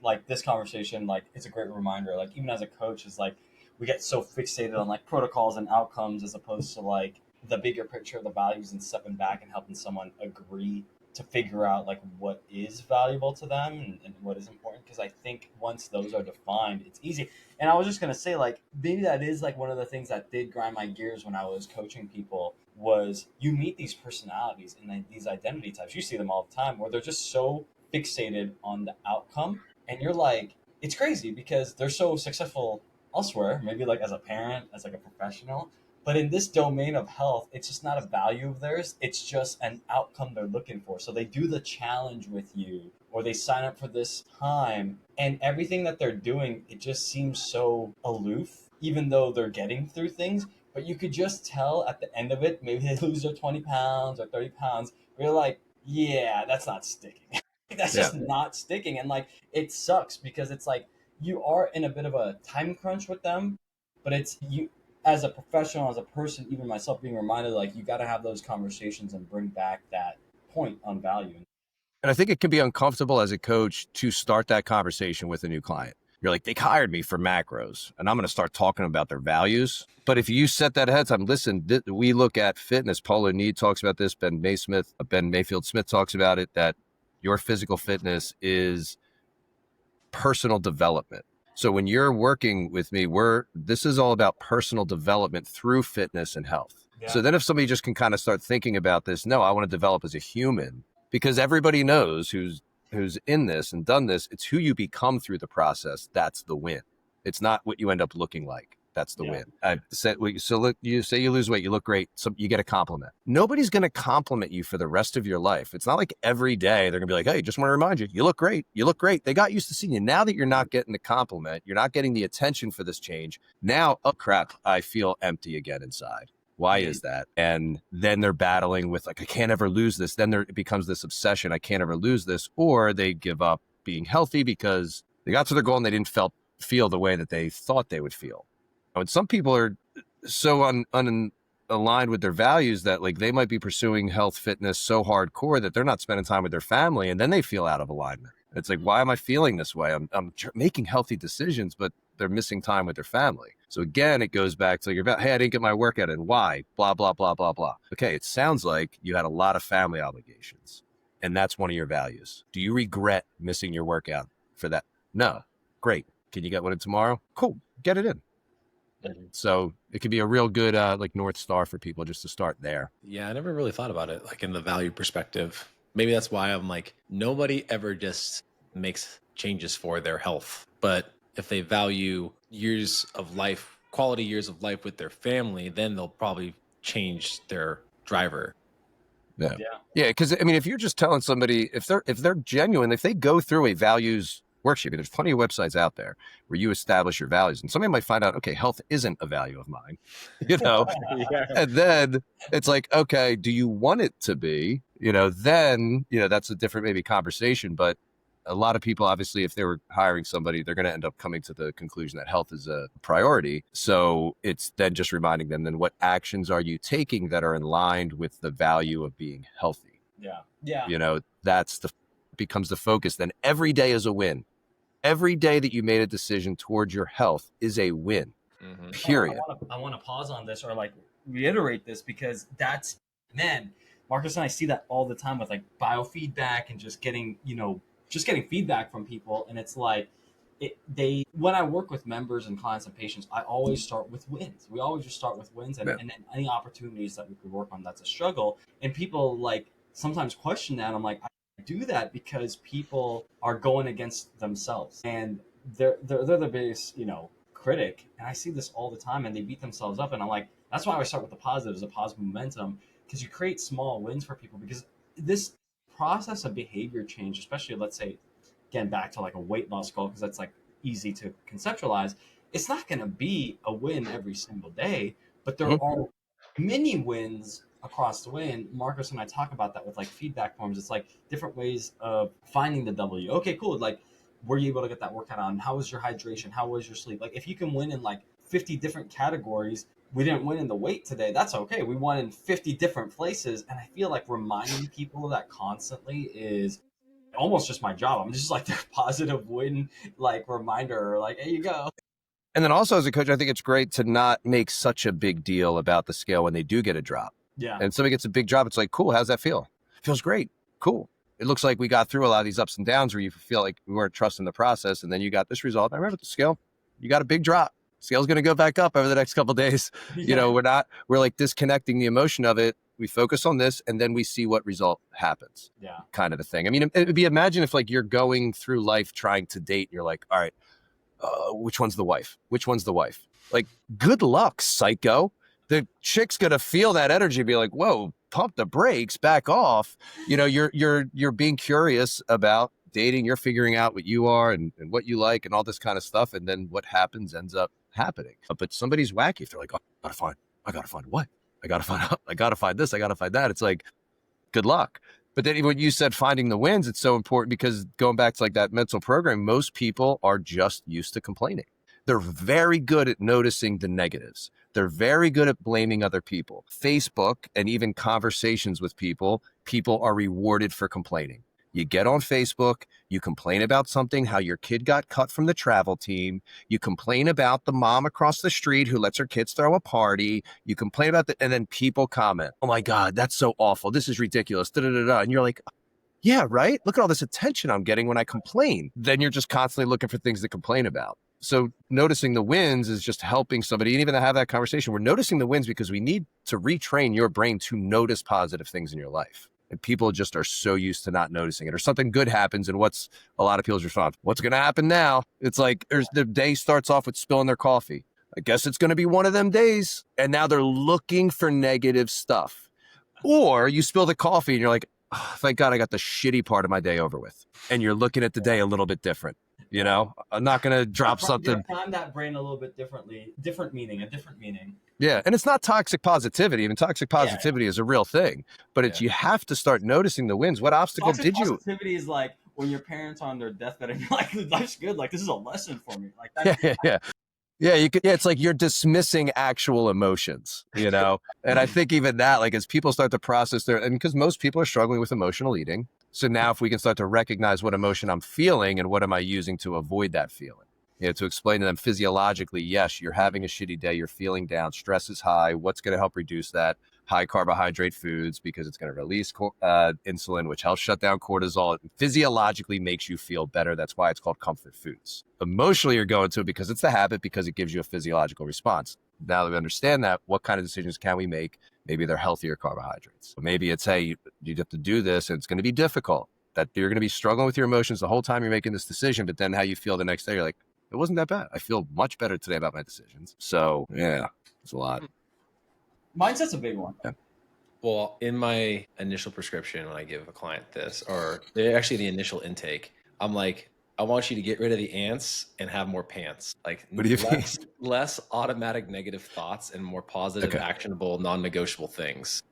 Like this conversation, like it's a great reminder. Like even as a coach, is like we get so fixated on like protocols and outcomes as opposed to like the bigger picture of the values and stepping back and helping someone agree to figure out like what is valuable to them and what is important. Because I think once those are defined, it's easy. And I was just going to say, like, maybe that is like one of the things that did grind my gears when I was coaching people was you meet these personalities and these identity types. You see them all the time where they're just so fixated on the outcome. And you're like, it's crazy because they're so successful elsewhere, maybe like as a parent, as like a professional. But in this domain of health, it's just not a value of theirs. It's just an outcome they're looking for. So they do the challenge with you or they sign up for this time and everything that they're doing, it just seems so aloof, even though they're getting through things. But you could just tell at the end of it, maybe they lose their 20 pounds or 30 pounds. But you're like, yeah, that's not sticking. That's just not sticking. And like, it sucks because it's like you are in a bit of a time crunch with them, but it's you. As a professional, as a person, even myself being reminded, like you got to have those conversations and bring back that point on value. And I think it can be uncomfortable as a coach to start that conversation with a new client. You're like, they hired me for macros and I'm going to start talking about their values. But if you set that ahead of time, listen, we look at fitness. Paula Need talks about this. Ben Mayfield Smith talks about it, that your physical fitness is personal development. So when you're working with me, this is all about personal development through fitness and health. Yeah. So then if somebody just can kind of start thinking about this, no, I want to develop as a human, because everybody knows who's in this and done this, it's who you become through the process. That's the win. It's not what you end up looking like. That's the win. I've said, so look, you say you lose weight, you look great. So you get a compliment. Nobody's going to compliment you for the rest of your life. It's not like every day they're going to be like, hey, just want to remind you, you look great. You look great. They got used to seeing you. Now that you're not getting the compliment, you're not getting the attention for this change. Now, oh crap, I feel empty again inside. Why is that? And then they're battling with like, I can't ever lose this. Then it becomes this obsession. I can't ever lose this. Or they give up being healthy because they got to their goal and they didn't feel the way that they thought they would feel. And some people are so unaligned with their values that like they might be pursuing health, fitness so hardcore that they're not spending time with their family, and then they feel out of alignment. It's like, why am I feeling this way? I'm making healthy decisions, but they're missing time with their family. So again, it goes back to like, hey, I didn't get my workout in. Why? Blah, blah, blah, blah, blah. Okay, it sounds like you had a lot of family obligations, and that's one of your values. Do you regret missing your workout for that? No. Great. Can you get one in tomorrow? Cool. Get it in. So it could be a real good like North Star for people just to start there. Yeah, I never really thought about it like in the value perspective. Maybe that's why I'm like, nobody ever just makes changes for their health. But if they value years of life, quality years of life with their family, then they'll probably change their driver. Yeah. Yeah. Because I mean, if you're just telling somebody, if they're genuine, if they go through a values worksheet, there's plenty of websites out there where you establish your values, and somebody might find out, okay, health isn't a value of mine, and then it's like, okay, do you want it to be? Then that's a different maybe conversation. But a lot of people, obviously, if they were hiring somebody, they're going to end up coming to the conclusion that health is a priority. So it's then just reminding them, then what actions are you taking that are in line with the value of being healthy? Yeah. That's becomes the focus. Then every day is a win. Every day that you made a decision towards your health is a win. Mm-hmm. Period. I want to pause on this or like reiterate this because Marcus and I see that all the time with like biofeedback and just getting feedback from people. And it's like, when I work with members and clients and patients, I always start with wins. We always just start with wins and any opportunities that we could work on that's a struggle. And people like sometimes question that. I'm like, I do that because people are going against themselves and they're the biggest, critic. And I see this all the time and they beat themselves up. And I'm like, that's why I start with the positives, the positive momentum, because you create small wins for people because this process of behavior change, especially let's say, again, back to like a weight loss goal, because that's like easy to conceptualize. It's not going to be a win every single day, but there are many wins across the way. And Marcus and I talk about that with like feedback forms. It's like different ways of finding the W. Okay, cool. Like, were you able to get that workout on? How was your hydration? How was your sleep? Like, if you can win in like 50 different categories, we didn't win in the weight today. That's okay. We won in 50 different places. And I feel like reminding people of that constantly is almost just my job. I'm just like their positive win, like reminder, like, hey, you go. And then also as a coach, I think it's great to not make such a big deal about the scale when they do get a drop. Yeah. And somebody gets a big drop. It's like, cool. How's that feel? It feels great. Cool. It looks like we got through a lot of these ups and downs where you feel like we weren't trusting the process. And then you got this result. I remember the scale, you got a big drop. Scale's going to go back up over the next couple of days. Yeah. We're like disconnecting the emotion of it. We focus on this and then we see what result happens. Yeah. Kind of a thing. I mean, it'd be, imagine if like you're going through life trying to date and you're like, all right, which one's the wife? Which one's the wife? Like, good luck, psycho. The chick's going to feel that energy, be like, whoa, pump the brakes, back off. You're being curious about dating. You're figuring out what you are and what you like and all this kind of stuff. And then what happens ends up happening. But somebody's wacky. If they're like, oh, I gotta find what? I gotta find this. I gotta find that. It's like, good luck. But then when you said finding the wins, it's so important because going back to like that mental program, most people are just used to complaining. They're very good at noticing the negatives. They're very good at blaming other people. Facebook and even conversations with people are rewarded for complaining. You get on Facebook, you complain about something, how your kid got cut from the travel team. You complain about the mom across the street who lets her kids throw a party. You complain about and then people comment, oh my God, that's so awful. This is ridiculous. Da-da-da-da. And you're like, yeah, right? Look at all this attention I'm getting when I complain. Then you're just constantly looking for things to complain about. So noticing the wins is just helping somebody, and even to have that conversation. We're noticing the wins because we need to retrain your brain to notice positive things in your life. And people just are so used to not noticing it, or something good happens. And what's a lot of people's response? What's going to happen now? It's like the day starts off with spilling their coffee. I guess it's going to be one of them days. And now they're looking for negative stuff. Or you spill the coffee and you're like, oh, thank God I got the shitty part of my day over with. And you're looking at the day a little bit different. I'm not going to drop something. Time that brain a little bit differently, a different meaning. Yeah. And it's not toxic positivity. I mean, toxic positivity is a real thing, but you have to start noticing the wins. What obstacle did you? Positivity is like when your parents are on their deathbed and you're like, life's good. Like, this is a lesson for me. Like, that's Yeah, it's like you're dismissing actual emotions, And I think even that, like, as people start to process and because most people are struggling with emotional eating. So now if we can start to recognize what emotion I'm feeling and what am I using to avoid that feeling, to explain to them physiologically, yes, you're having a shitty day, you're feeling down, stress is high. What's going to help reduce that? high carbohydrate foods because it's going to release insulin, which helps shut down cortisol. It physiologically makes you feel better. That's why it's called comfort foods. Emotionally, you're going to it because it's the habit, because it gives you a physiological response. Now that we understand that, what kind of decisions can we make? Maybe they're healthier carbohydrates. Maybe it's, hey, you have to do this and it's going to be difficult, that you're going to be struggling with your emotions the whole time you're making this decision. But then how you feel the next day, you're like, it wasn't that bad. I feel much better today about my decisions. So yeah, it's a lot. Mindset's a big one. Yeah. Well, in my initial prescription, when I give a client this, or actually the initial intake, I'm like, I want you to get rid of the ants and have more pants. Like, what do you less automatic negative thoughts and more positive, actionable, non-negotiable things.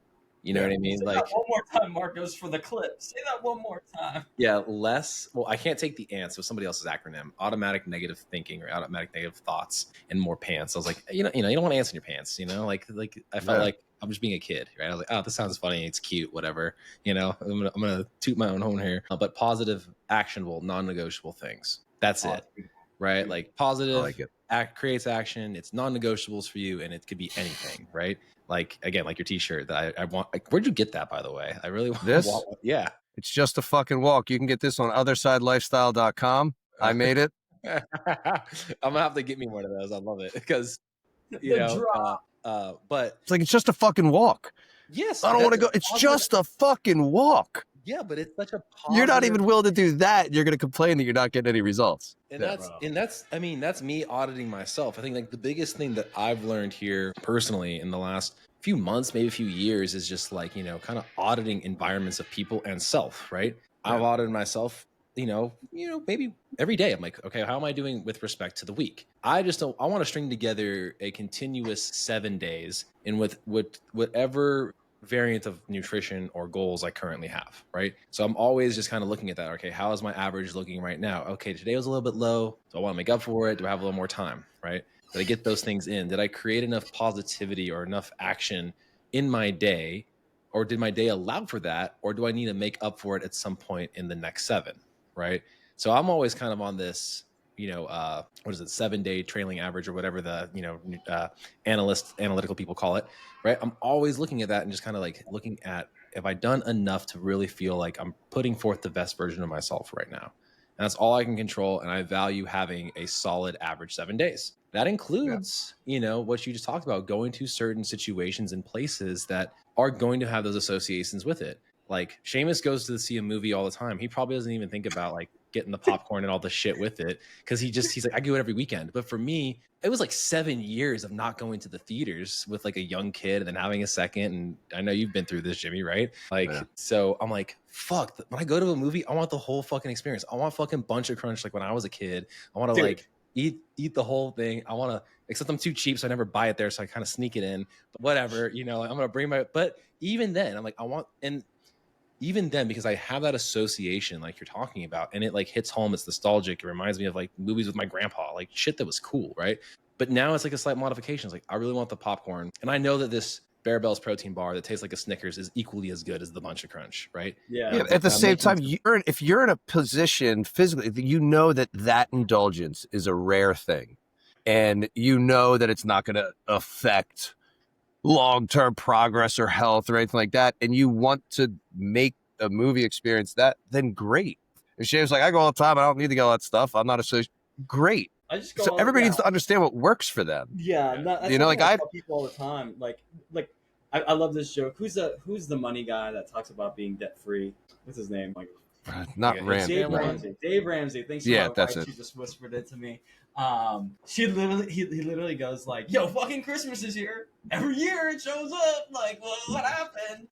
You know what I mean? Say like that one more time, Marcos, for the clip. Say that one more time. Yeah, less. Well, I can't take the ants, so somebody else's acronym. Automatic negative thinking or automatic negative thoughts and more pants. I was like, you don't want ants in your pants. Like I felt like I'm just being a kid, right? I was like, oh, this sounds funny. It's cute, whatever. I'm gonna toot my own horn here. But positive, actionable, non-negotiable things. That's it, right? Like positive creates action. It's non-negotiables for you, and it could be anything, right? Like, again, like your t-shirt that I want. Like, where'd you get that, by the way? I really want this. Yeah. It's just a fucking walk. You can get this on othersidelifestyle.com. I made it. I'm gonna have to get me one of those. I love it because but it's just a fucking walk. Yes, I don't want to go. It's just a fucking walk. Yeah, but it's such a positive... You're not even willing to do that. You're going to complain that you're not getting any results. And that's me auditing myself. I think like the biggest thing that I've learned here personally in the last few months, maybe a few years, is just like, kind of auditing environments of people and self, right? Yeah. I've audited myself, maybe every day. I'm like, okay, how am I doing with respect to the week? I want to string together a continuous 7 days in with whatever variant of nutrition or goals I currently have, right? So I'm always just kind of looking at that. Okay, how is my average looking right now? Okay, today was a little bit low. Do I want to make up for it? Do I have a little more time, right? Did I get those things in? Did I create enough positivity or enough action in my day? Or did my day allow for that? Or do I need to make up for it at some point in the next 7, right? So I'm always kind of on this, 7-day trailing average or whatever the, analytical people call it, right? I'm always looking at that and just kind of like looking at, have I done enough to really feel like I'm putting forth the best version of myself right now? And that's all I can control. And I value having a solid average 7 days. That includes, what you just talked about, going to certain situations and places that are going to have those associations with it. Like Seamus goes to see a movie all the time. He probably doesn't even think about like getting the popcorn and all the shit with it because he's like, I do it every weekend. But for me, it was like 7 years of not going to the theaters with like a young kid and then having a second. And I know you've been through this, Jimmy, right? Like, So I'm like, fuck, when I go to a movie, I want the whole fucking experience. I want fucking Bunch of Crunch like when I was a kid. I want to like eat the whole thing. I want to, except I'm too cheap, so I never buy it there. So I kind of sneak it in. But whatever, I'm going to bring but even then, I'm like, even then, because I have that association like you're talking about, and it like hits home, it's nostalgic. It reminds me of like movies with my grandpa, like shit that was cool, right? But now it's like a slight modification. It's like, I really want the popcorn. And I know that this Bear Bells protein bar that tastes like a Snickers is equally as good as the Bunch of Crunch, right? Yeah. At the same time, if you're in a position physically, that indulgence is a rare thing. And that it's not going to affect long-term progress or health or anything like that, and you want to make a movie experience that, then great. If Shane's like, I go all the time, I don't need to get all that stuff, I'm not associated, great. So everybody needs to understand what works for them. Yeah, I tell people all the time, like I love this joke. Who's the money guy that talks about being debt-free? What's his name? Like, not Ramsey. Dave Ramsey. Thanks for my wife. She just whispered it to me. He literally goes like, "Yo, fucking Christmas is here. Every year it shows up. Like, what happened?"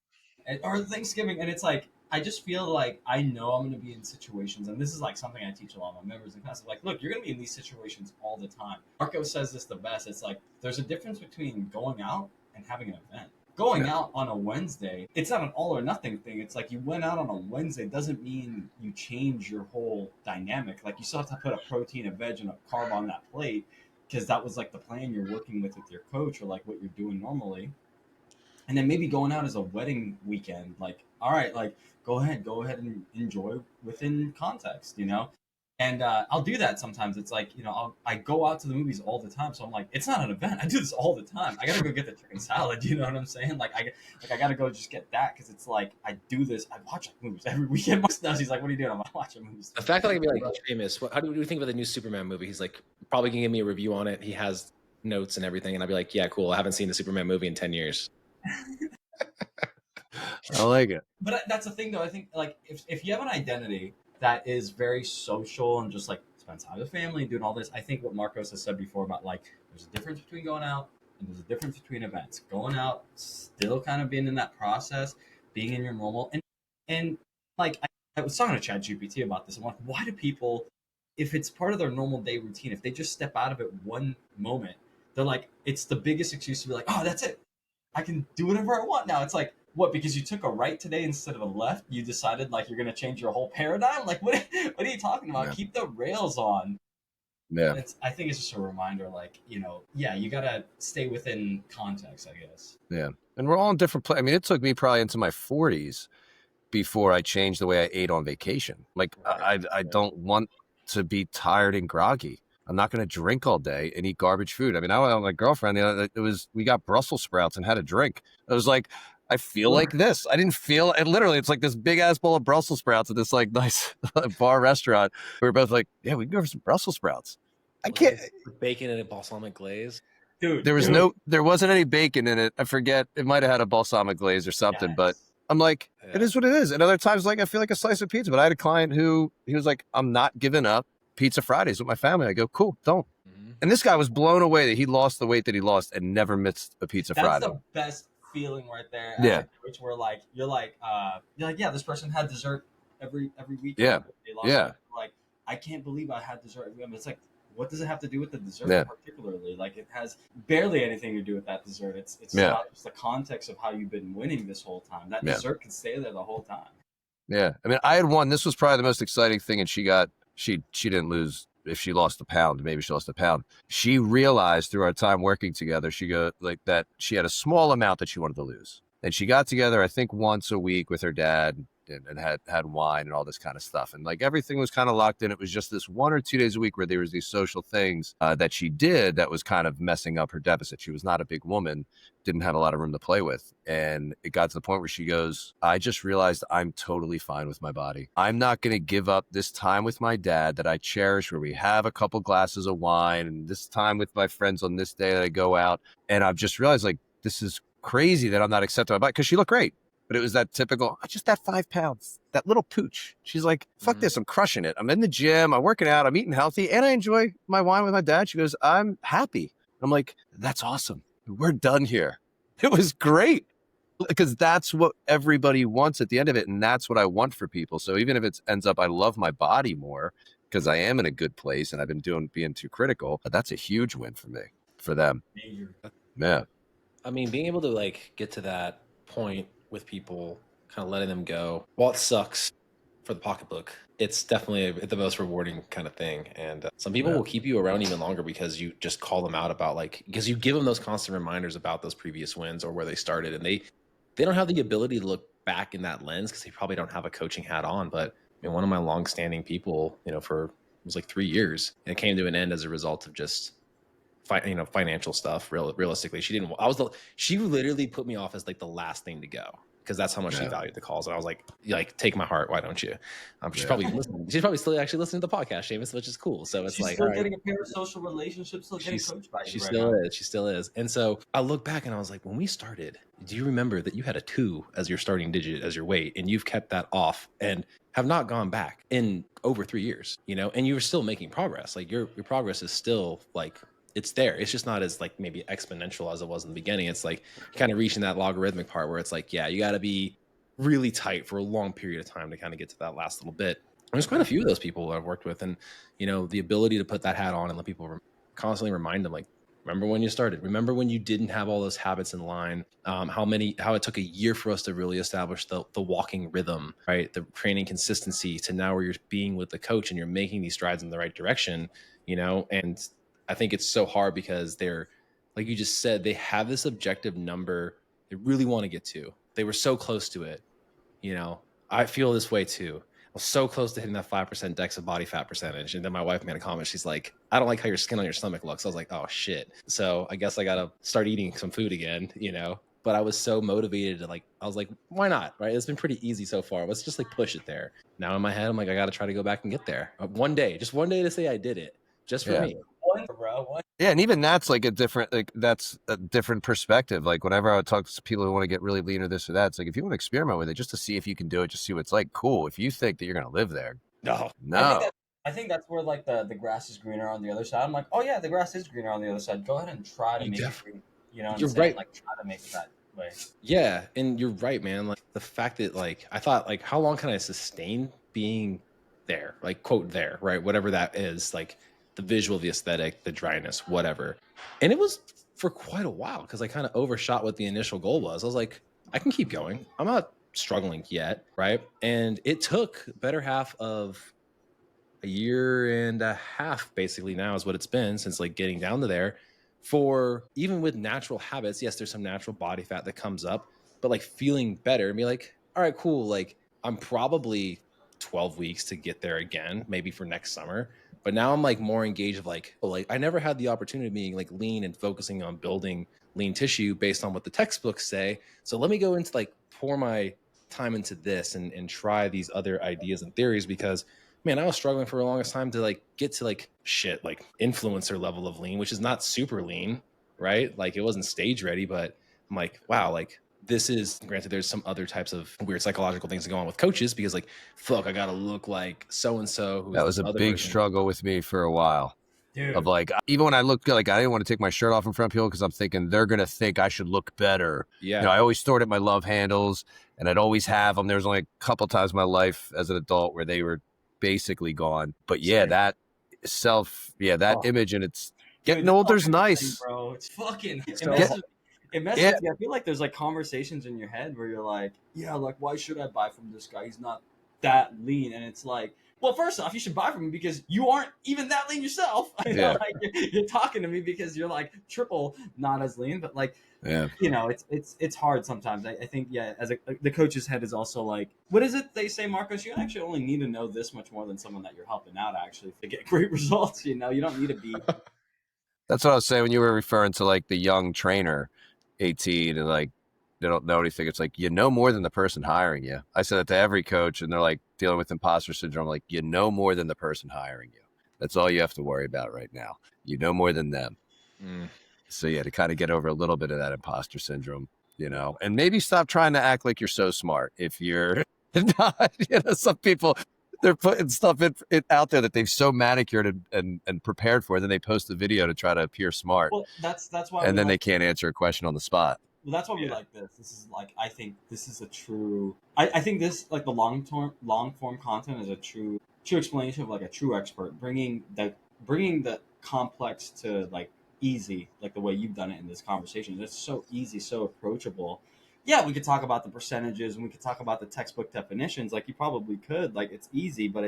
Or Thanksgiving, and it's like, I just feel like I know I'm going to be in situations, and this is like something I teach a lot of my members in class. Like, look, you're going to be in these situations all the time. Marco says this the best. It's like, there's a difference between going out and having an event. Going out on a Wednesday, it's not an all or nothing thing. It's like, you went out on a Wednesday doesn't mean you change your whole dynamic. Like, you still have to put a protein, a veg, and a carb on that plate because that was like the plan you're working with your coach or like what you're doing normally. And then maybe going out as a wedding weekend, like, all right, like, go ahead and enjoy within context, And I'll do that sometimes. It's like, I go out to the movies all the time. So I'm like, it's not an event. I do this all the time. I gotta go get the chicken salad. You know what I'm saying? I gotta go just get that, because it's like I do this. I watch movies every weekend. Mark knows, he's like, "What are you doing?" I'm like, watching movies. The fact that I can be like, Seamus, how do you think about the new Superman movie? He's like, probably can give me a review on it. He has notes and everything, and I'd be like, yeah, cool. I haven't seen the Superman movie in 10 years. I like it. But that's the thing, though. I think, like, if you have an identity that is very social and just like spend time with family and doing all this, I think what Marcos has said before about, like, there's a difference between going out and there's a difference between events. Going out, still kind of being in that process, being in your normal, and like I was talking to ChatGPT about this. I'm like, why do people, if it's part of their normal day routine, if they just step out of it one moment, they're like, it's the biggest excuse to be like, oh, that's it, I can do whatever I want now. It's like, what? Because you took a right today instead of a left, you decided like you're gonna change your whole paradigm? Like, what are you talking about? Yeah. Keep the rails on. Yeah. I think it's just a reminder, like, yeah, you gotta stay within context, I guess. Yeah. And we're all in different I mean, it took me probably into my 40s before I changed the way I ate on vacation. Like, I don't want to be tired and groggy. I'm not going to drink all day and eat garbage food. I mean, I went with my girlfriend, we got Brussels sprouts and had a drink. I was like, I feel like this. I didn't feel it. Literally, it's like this big ass bowl of Brussels sprouts at this like nice bar restaurant. We were both like, yeah, we can go for some Brussels sprouts. I can't. Bacon and a balsamic glaze. Dude, there wasn't any bacon in it. I forget. It might have had a balsamic glaze or something, but I'm like, it is what it is. And other times, like, I feel like a slice of pizza. But I had a client he was like, I'm not giving up Pizza Fridays with my family. I go, cool, don't. Mm-hmm. And this guy was blown away that he lost the weight that he lost and never missed a Pizza Friday. That's the best feeling right there. Yeah. Which were like, you're like, yeah, this person had dessert every week. Yeah. Yeah. Like, I can't believe I had dessert every week. It's like, what does it have to do with the dessert particularly? Like, it has barely anything to do with that dessert. It's about just the context of how you've been winning this whole time. That dessert could stay there the whole time. Yeah. I mean, I had one. This was probably the most exciting thing, and she didn't lose. If she lost a pound, maybe she lost a pound. She realized through our time working together, she go like that. She had a small amount that she wanted to lose, and she got together, I think, once a week with her dad and had wine and all this kind of stuff. And like everything was kind of locked in. It was just this 1 or 2 days a week where there was these social things that she did that was kind of messing up her deficit. She was not a big woman, didn't have a lot of room to play with. And it got to the point where she goes, I just realized I'm totally fine with my body. I'm not going to give up this time with my dad that I cherish, where we have a couple glasses of wine, and this time with my friends on this day that I go out. And I've just realized, like, this is crazy that I'm not accepting my body, because she looked great. But it was that typical, just that 5 pounds, that little pooch. She's like, fuck this, I'm crushing it. I'm in the gym, I'm working out, I'm eating healthy, and I enjoy my wine with my dad. She goes, I'm happy. I'm like, that's awesome. We're done here. It was great, because that's what everybody wants at the end of it. And that's what I want for people. So even if it ends up, I love my body more because I am in a good place and I've been being too critical, but that's a huge win for me, for them. Yeah. I mean, being able to like get to that point with people, kind of letting them go, while it sucks for the pocketbook, it's definitely the most rewarding kind of thing. And some people will keep you around even longer because you just call them out about, like, because you give them those constant reminders about those previous wins or where they started, and they don't have the ability to look back in that lens because they probably don't have a coaching hat on. But I mean, one of my long-standing people, for it was like 3 years, and it came to an end as a result of just financial stuff. Realistically, she literally put me off as like the last thing to go, because that's how much she valued the calls. And I was like, take my heart, why don't you? She's probably listening. She's probably still actually listening to the podcast, Seamus, which is cool. So it's she's like, still getting a parasocial relationship, still getting coached by you. She still is. And so I look back and I was like, when we started, do you remember that you had a 2 as your starting digit, as your weight, and you've kept that off and have not gone back in over 3 years, and you were still making progress. Like your progress is still like, it's there. It's just not as like maybe exponential as it was in the beginning. It's like kind of reaching that logarithmic part where it's like, you got to be really tight for a long period of time to kind of get to that last little bit. And there's quite a few of those people that I've worked with, and the ability to put that hat on and let people constantly remind them, like, remember when you started, remember when you didn't have all those habits in line, how it took a year for us to really establish the walking rhythm, right? The training consistency to now where you're being with the coach and you're making these strides in the right direction, and I think it's so hard because they're, like you just said, they have this objective number they really want to get to. They were so close to it. I feel this way too. was so close to hitting that 5% DEXA body fat percentage. And then my wife made a comment. She's like, I don't like how your skin on your stomach looks. I was like, oh shit. So I guess I got to start eating some food again, you know? But I was so motivated to like, I was like, why not? Right. It's been pretty easy so far. Let's just like push it there. Now in my head, I'm like, I got to try to go back and get there. One day, just one day to say I did it just for me. Yeah, and even that's like that's a different perspective. Like whenever I would talk to people who want to get really lean or this or that, it's like if you want to experiment with it just to see if you can do it, just see what it's like, cool. If you think that you're gonna live there, no. I think that's where like the grass is greener on the other side. I'm like, oh yeah, the grass is greener on the other side. Go ahead and try to make it green. You know what I'm saying? Right. Like try to make it that way. Yeah, and you're right, man. Like the fact that like I thought like how long can I sustain being there? Like quote there, right? Whatever that is, like the visual, the aesthetic, the dryness, whatever. And it was for quite a while because I kind of overshot what the initial goal was. I was like, I can keep going. I'm not struggling yet, right? And it took better half of a year and a half basically now is what it's been since like getting down to there for even with natural habits. Yes, there's some natural body fat that comes up, but like feeling better and be like, all right, cool. Like I'm probably 12 weeks to get there again, maybe for next summer. But now I'm like more engaged of like, oh, like I never had the opportunity of being like lean and focusing on building lean tissue based on what the textbooks say. So let me go into like pour my time into this and try these other ideas and theories because man, I was struggling for the longest time to like get to like shit, like influencer level of lean, which is not super lean, right? Like it wasn't stage ready, but I'm like, wow, like this is granted there's some other types of weird psychological things that go on with coaches because like, fuck, I got to look like so-and-so. That was a big struggle with me for a while. Dude. Of like, even when I looked good, like I didn't want to take my shirt off in front of people because I'm thinking they're going to think I should look better. Yeah. You know, I always stored at my love handles and I'd always have them. There was only a couple times in my life as an adult where they were basically gone. But yeah, that image and it's getting older's nice. Bro, it's fucking it messes with you. I feel like there's like conversations in your head where you're like, yeah, like why should I buy from this guy? He's not that lean. And it's like, well, first off, you should buy from me because you aren't even that lean yourself. Yeah. Like, you're talking to me because you're like triple not as lean, but like, yeah, you know, it's hard sometimes. I think, yeah, as the coach's head is also like, what is it they say, Marcos? You actually only need to know this much more than someone that you're helping out actually to get great results. You know, you don't need to be. That's what I was saying when you were referring to like the young trainer, 18, and like they don't know anything. It's like, you know more than the person hiring you. I said that to every coach and they're like dealing with imposter syndrome. Like, you know more than the person hiring you. That's all you have to worry about right now. You know more than them. So yeah, to kind of get over a little bit of that imposter syndrome, you know, and maybe stop trying to act like you're so smart. If you're not, you know, some people, they're putting stuff out there that they've so manicured and prepared for. Then they post the video to try to appear smart. Well, that's why. And then they can't answer a question on the spot. Well, that's why we like this. This is like, I think this is a true. I think this like the long form content is a true explanation of like a true expert bringing the complex to like easy, like the way you've done it in this conversation. It's so easy, so approachable. Yeah, we could talk about the percentages and we could talk about the textbook definitions. Like you probably could. Like it's easy, but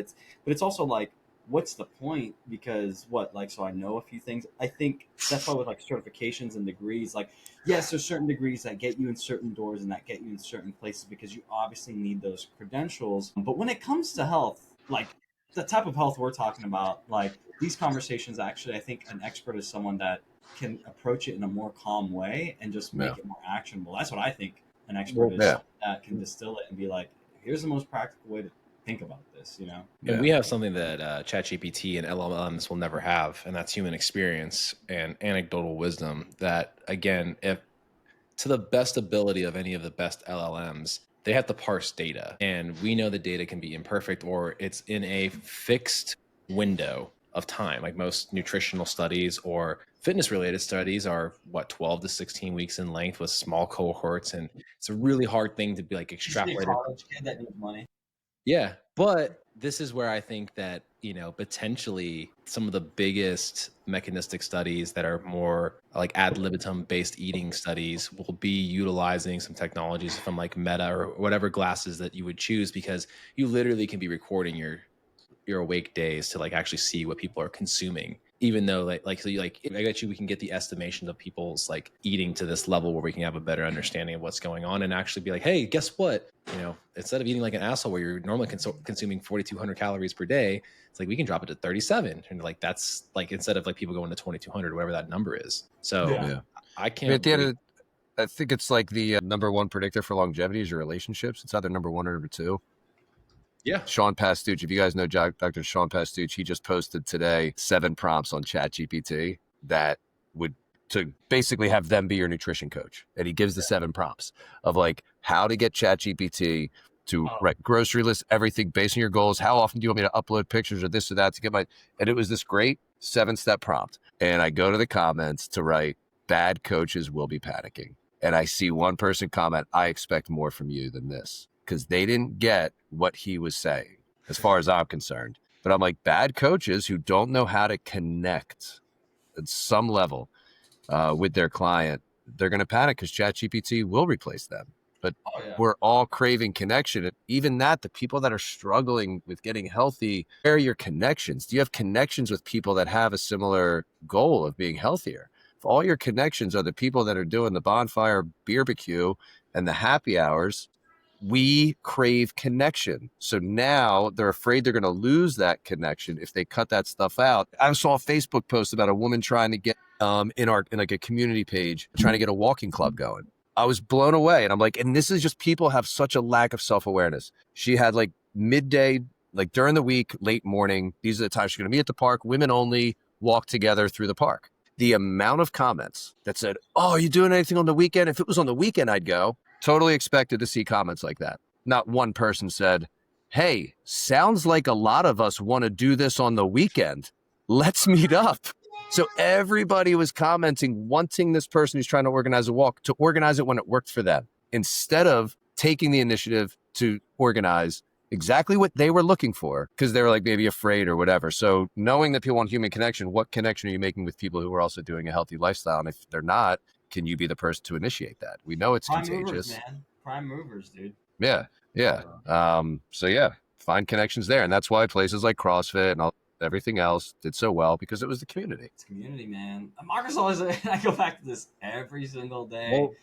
it's also like, what's the point? Because so I know a few things. I think that's why with like certifications and degrees, like, yes, there's certain degrees that get you in certain doors and that get you in certain places because you obviously need those credentials. But when it comes to health, like the type of health we're talking about, like these conversations, actually, I think an expert is someone that can approach it in a more calm way and just make it more actionable. That's what I think an expert is, that can distill it and be like, here's the most practical way to think about this, you know? And we have something that ChatGPT and LLMs will never have, and that's human experience and anecdotal wisdom that, again, if to the best ability of any of the best LLMs, they have to parse data. And we know the data can be imperfect or it's in a fixed window of time. Like most nutritional studies or fitness related studies are 12 to 16 weeks in length with small cohorts. And it's a really hard thing to be like extrapolated. College kid that needs money. Yeah. But this is where I think that, you know, potentially some of the biggest mechanistic studies that are more like ad libitum based eating studies will be utilizing some technologies from like Meta or whatever glasses that you would choose, because you literally can be recording your awake days to like actually see what people are consuming even though so you I bet you we can get the estimation of people's like eating to this level where we can have a better understanding of what's going on and actually be like, hey, guess what? Instead of eating like an asshole where you're normally consuming 4,200 calories per day, it's like we can drop it to 37. And like, that's like, instead of like people going to 2,200, whatever that number is. So I can't. At the end of I think it's like the number one predictor for longevity is your relationships. It's either number one or number two. Yeah. Sean Pastuch, if you guys know Dr. Sean Pastuch, he just posted today 7 prompts on ChatGPT that would to basically have them be your nutrition coach. And he gives the 7 prompts of like how to get ChatGPT to write grocery list, everything based on your goals. How often do you want me to upload pictures or this or that to get and it was this great 7-step prompt. And I go to the comments to write, bad coaches will be panicking. And I see one person comment, I expect more from you than this. Because they didn't get what he was saying, as far as I'm concerned. But I'm like, bad coaches who don't know how to connect at some level with their client, they're going to panic because ChatGPT will replace them. But we're all craving connection. And even that, the people that are struggling with getting healthy, where are your connections? Do you have connections with people that have a similar goal of being healthier? If all your connections are the people that are doing the bonfire barbecue and the happy hours, we crave connection. So now they're afraid they're going to lose that connection if they cut that stuff out. I saw a Facebook post about a woman trying to get in like a community page, trying to get a walking club going. I was blown away. And I'm like, and this is just people have such a lack of self-awareness. She had like midday, like during the week, late morning. These are the times she's going to meet at the park, women only, walk together through the park. The amount of comments that said, oh, are you doing anything on the weekend? If it was on the weekend, I'd go. Totally expected to see comments like that. Not one person said, hey, sounds like a lot of us want to do this on the weekend. Let's meet up. So everybody was commenting, wanting this person who's trying to organize a walk to organize it when it worked for them, instead of taking the initiative to organize exactly what they were looking for, because they were like maybe afraid or whatever. So knowing that people want human connection, what connection are you making with people who are also doing a healthy lifestyle? And if they're not, can you be the person to initiate that? We know it's Prime contagious. Movers, man. Prime movers, dude. Yeah. So yeah, find connections there. And that's why places like CrossFit and everything else did so well, because it was the community. It's community, man. Marcus always, I go back to this every single day. Well,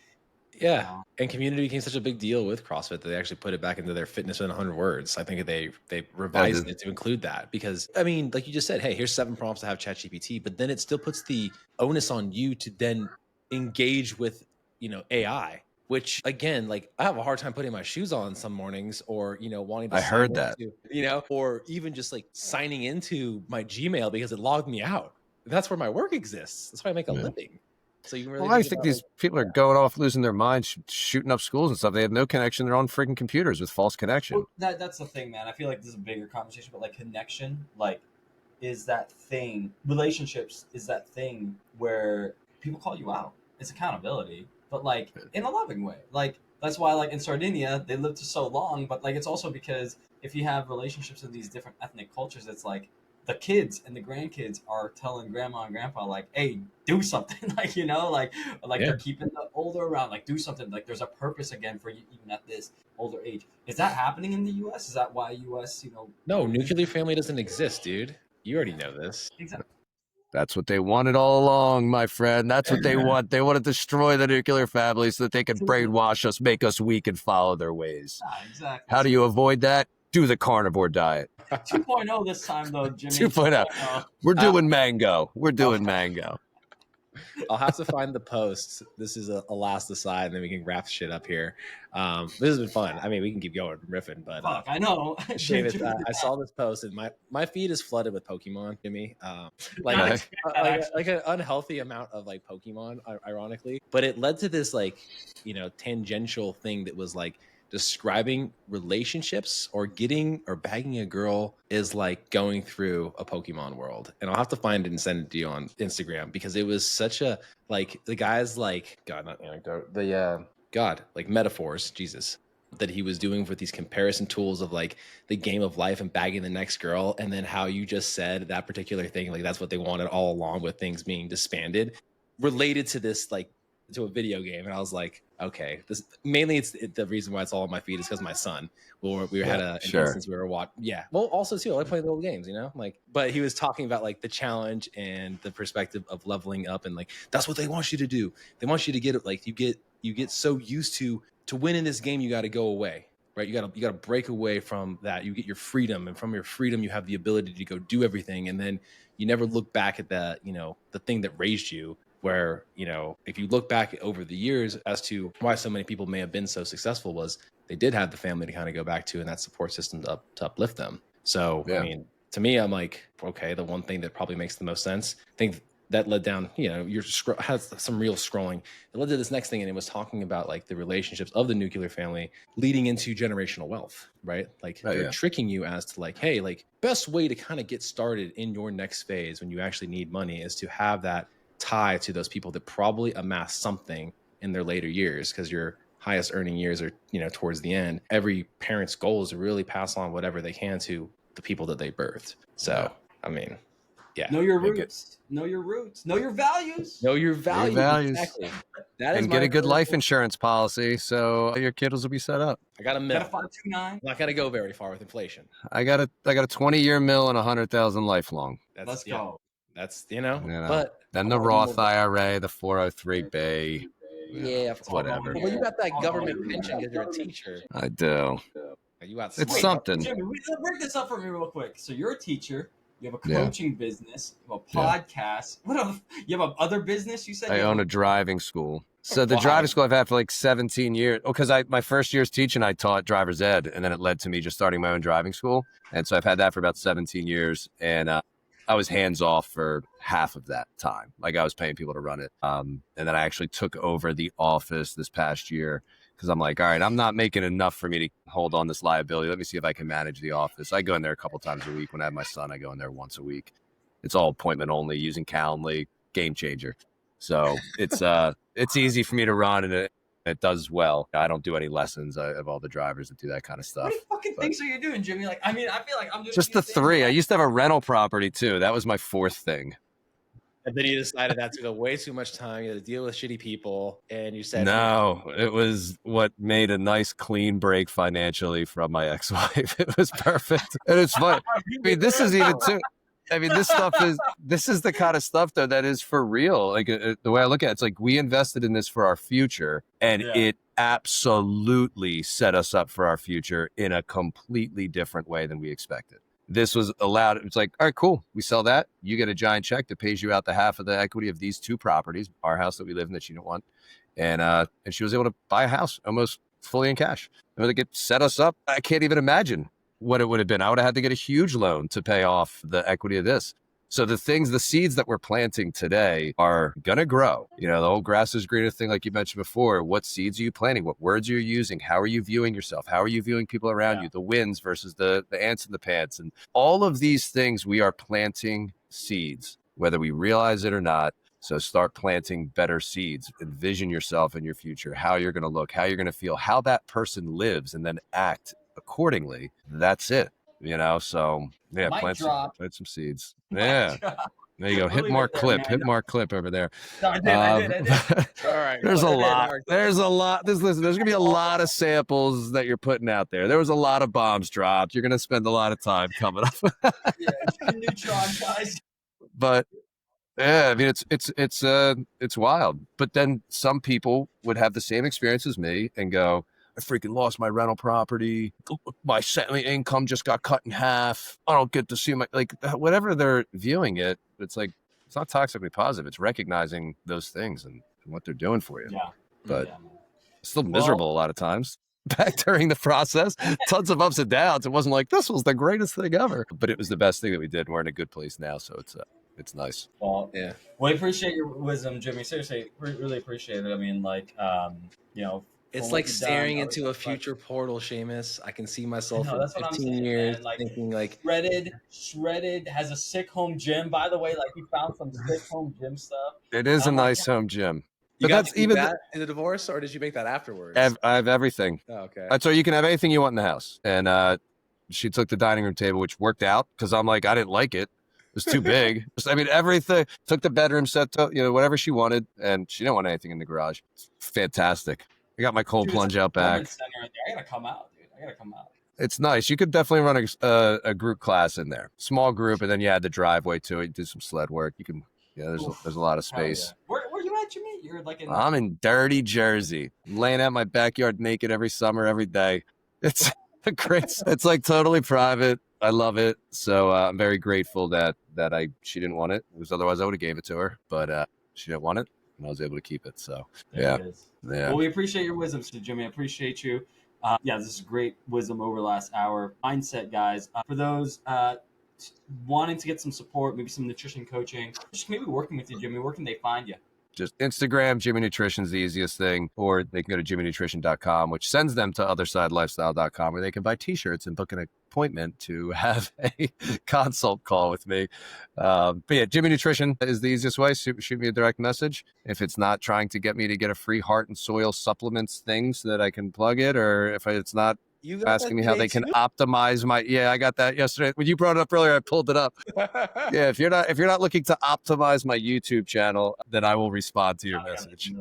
yeah. And community became such a big deal with CrossFit that they actually put it back into their fitness in 100 words. I think they revised it to include that because, I mean, like you just said, hey, here's 7 prompts to have ChatGPT, but then it still puts the onus on you to then engage with, AI, which again, like I have a hard time putting my shoes on some mornings or, wanting to, I heard that, or even just like signing into my Gmail because it logged me out. That's where my work exists. That's why I make a living. So you can really I think these people are going off, losing their minds, shooting up schools and stuff. They have no connection. They're on freaking computers with false connection. Well, that's the thing, man. I feel like this is a bigger conversation, but like connection, like is that thing. Relationships is that thing where people call you out. It's accountability, but like in a loving way. Like that's why, like in Sardinia, they lived to so long. But like it's also because if you have relationships in these different ethnic cultures, it's like the kids and the grandkids are telling grandma and grandpa, like, hey, do something. They're keeping the older around, like, do something. Like, there's a purpose again for you, even at this older age. Is that happening in the U.S.? Is that why U.S., No, nuclear family doesn't exist, dude. You already know this. Exactly. That's what they wanted all along, my friend. That's what they want. They want to destroy the nuclear family so that they can brainwash us, make us weak, and follow their ways. Exactly. How do you avoid that? Do the carnivore diet. 2.0 this time, though, Jimmy. 2.0. We're doing mango. We're doing mango. I'll have to find the post. This is a last aside, and then we can wrap shit up here. This has been fun. I mean, we can keep going riffing, but I know. Seamus, I saw this post, and my feed is flooded with Pokemon. Jimmy, like an unhealthy amount of like Pokemon, ironically, but it led to this like tangential thing that was like describing relationships or getting or bagging a girl is like going through a Pokemon world. And I'll have to find it and send it to you on Instagram because it was such a, like, the guy's like, God, not anecdote, like metaphors, Jesus, that he was doing with these comparison tools of like the game of life and bagging the next girl. And then how you just said that particular thing, like that's what they wanted all along with things being disbanded, related to this like to a video game, and I was like, okay, this mainly the reason why it's all on my feed is because my son. We had an instance we were watching. Yeah, well, also too, I like playing little games, like. But he was talking about like the challenge and the perspective of leveling up, and like that's what they want you to do. They want you to get it. Like you get so used to win in this game, you got to go away. Right, you gotta break away from that. You get your freedom, and from your freedom, you have the ability to go do everything. And then you never look back at that, the thing that raised you. Where if you look back over the years as to why so many people may have been so successful, was they did have the family to kind of go back to, and that support system to uplift them. So I mean, to me, I'm like, okay, the one thing that probably makes the most sense, I think that led down, has some real scrolling. It led to this next thing, and it was talking about like the relationships of the nuclear family leading into generational wealth, right? Like they're tricking you as to like, hey, like best way to kind of get started in your next phase when you actually need money is to have that tie to those people that probably amass something in their later years, because your highest earning years are, towards the end. Every parent's goal is to really pass on whatever they can to the people that they birthed. So, I mean, yeah. Know your roots. Know your roots. Know your values. Know your values. Exactly. And get a good life insurance policy so your kiddos will be set up. I got a mill. Got a 529. Not gonna go very far with inflation. I got a 20-year mill and 100,000 lifelong. Let's go. That's but then the Roth IRA, the 403B. Yeah, whatever. Well, you got that government pension because you're a teacher. I do. You got it's something. Jimmy, break this up for me real quick. So you're a teacher. You have a coaching business. You have a podcast. What else? You have other business? You said I own a driving school. So the driving school I've had for like 17 years. Oh, because my first year's teaching, I taught driver's ed, and then it led to me just starting my own driving school. And so I've had that for about 17 years, and I was hands off for half of that time. Like I was paying people to run it. And then I actually took over the office this past year because I'm like, all right, I'm not making enough for me to hold on this liability. Let me see if I can manage the office. I go in there a couple times a week. When I have my son, I go in there once a week. It's all appointment only, using Calendly, game changer. So it's easy for me to run, and it does well. I don't do any lessons. I have all the drivers that do that kind of stuff. What fucking things are you doing, Jimmy? Like, I mean, I feel like I'm doing just the three. I used to have a rental property too. That was my fourth thing. And then you decided that took up way too much time. You had to deal with shitty people, and you said, no, it was what made a nice clean break financially from my ex-wife. It was perfect. And it's fun. I mean, this is even too. I mean, this is the kind of stuff though that is for real. Like the way I look at it, it's like we invested in this for our future, and it absolutely set us up for our future in a completely different way than we expected. This was allowed. It's like, all right, cool. We sell that. You get a giant check that pays you out the half of the equity of these two properties, our house that we live in that she didn't want. And she was able to buy a house almost fully in cash. And like it set us up. I can't even imagine what it would have been. I would have had to get a huge loan to pay off the equity of this. So the seeds that we're planting today are going to grow. The whole grass is greener thing, like you mentioned before. What seeds are you planting? What words are you using? How are you viewing yourself? How are you viewing people around you? The wins versus the ants in the pants. And all of these things, we are planting seeds, whether we realize it or not. So start planting better seeds. Envision yourself in your future, how you're going to look, how you're going to feel, how that person lives, and then act accordingly. That's it. So plant some seeds. Yeah. There you go. Hit mark clip over there. No, I did. All right. There's a lot. There's going to be a lot of samples that you're putting out there. There was a lot of bombs dropped. You're going to spend a lot of time coming up. Neutron, guys. But yeah, I mean, it's wild. But then some people would have the same experience as me and go, I freaking lost my rental property. My income just got cut in half. I don't get to see whatever they're viewing it. It's like, it's not toxically positive. It's recognizing those things and what they're doing for you. Yeah. But it's still miserable a lot of times. Back during the process, tons of ups and downs. It wasn't like this was the greatest thing ever, but it was the best thing that we did. And we're in a good place now. So it's nice. Well, yeah. Well, I appreciate your wisdom, Jimmy. Seriously, really appreciate it. I mean, it's like staring into a future portal, Seamus. I can see myself in 15 years thinking like shredded, has a sick home gym. By the way, like he found some sick home gym stuff. It is a nice home gym. But that's even that in the divorce, or did you make that afterwards? I have everything. Oh, okay. So you can have anything you want in the house. And she took the dining room table, which worked out because I'm like, I didn't like it. It was too big. I mean, everything. Took the bedroom set to, whatever she wanted, and she didn't want anything in the garage. Fantastic. I got my cold plunge out back. I gotta come out, dude. I gotta come out. It's nice. You could definitely run a group class in there, small group, and then you add the driveway to it. Do some sled work. You can. Yeah, there's a lot of space. Yeah. Where you at, Jimmy? You're like I'm in dirty Jersey, laying out my backyard naked every summer, every day. It's great. It's like totally private. I love it. So I'm very grateful that she didn't want it, because otherwise I would have gave it to her. But she didn't want it, and I was able to keep it. So yeah. Well, we appreciate your wisdom, so Jimmy. I appreciate you. This is great wisdom over the last hour. Mindset, guys. For those wanting to get some support, maybe some nutrition coaching, just maybe working with you, Jimmy, where can they find you? Just Instagram, Jimmy Nutrition's the easiest thing, or they can go to jimmynutrition.com, which sends them to othersidelifestyle.com, where they can buy t-shirts and book an appointment to have a consult call with me. But yeah, Jimmy Nutrition is the easiest way. Shoot me a direct message. If it's not trying to get me to get a free heart and soil supplements thing so that I can plug it, or if it's not asking me how they can optimize my, I got that yesterday. When you brought it up earlier, I pulled it up. Yeah, if you're not looking to optimize my YouTube channel, then I will respond to your message.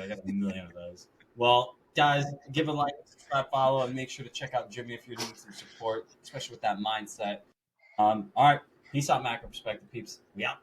I got a million of those. Well, guys, give a like, subscribe, follow, and make sure to check out Jimmy if you're needing some support, especially with that mindset. All right, peace out, Macro Perspective peeps. We out.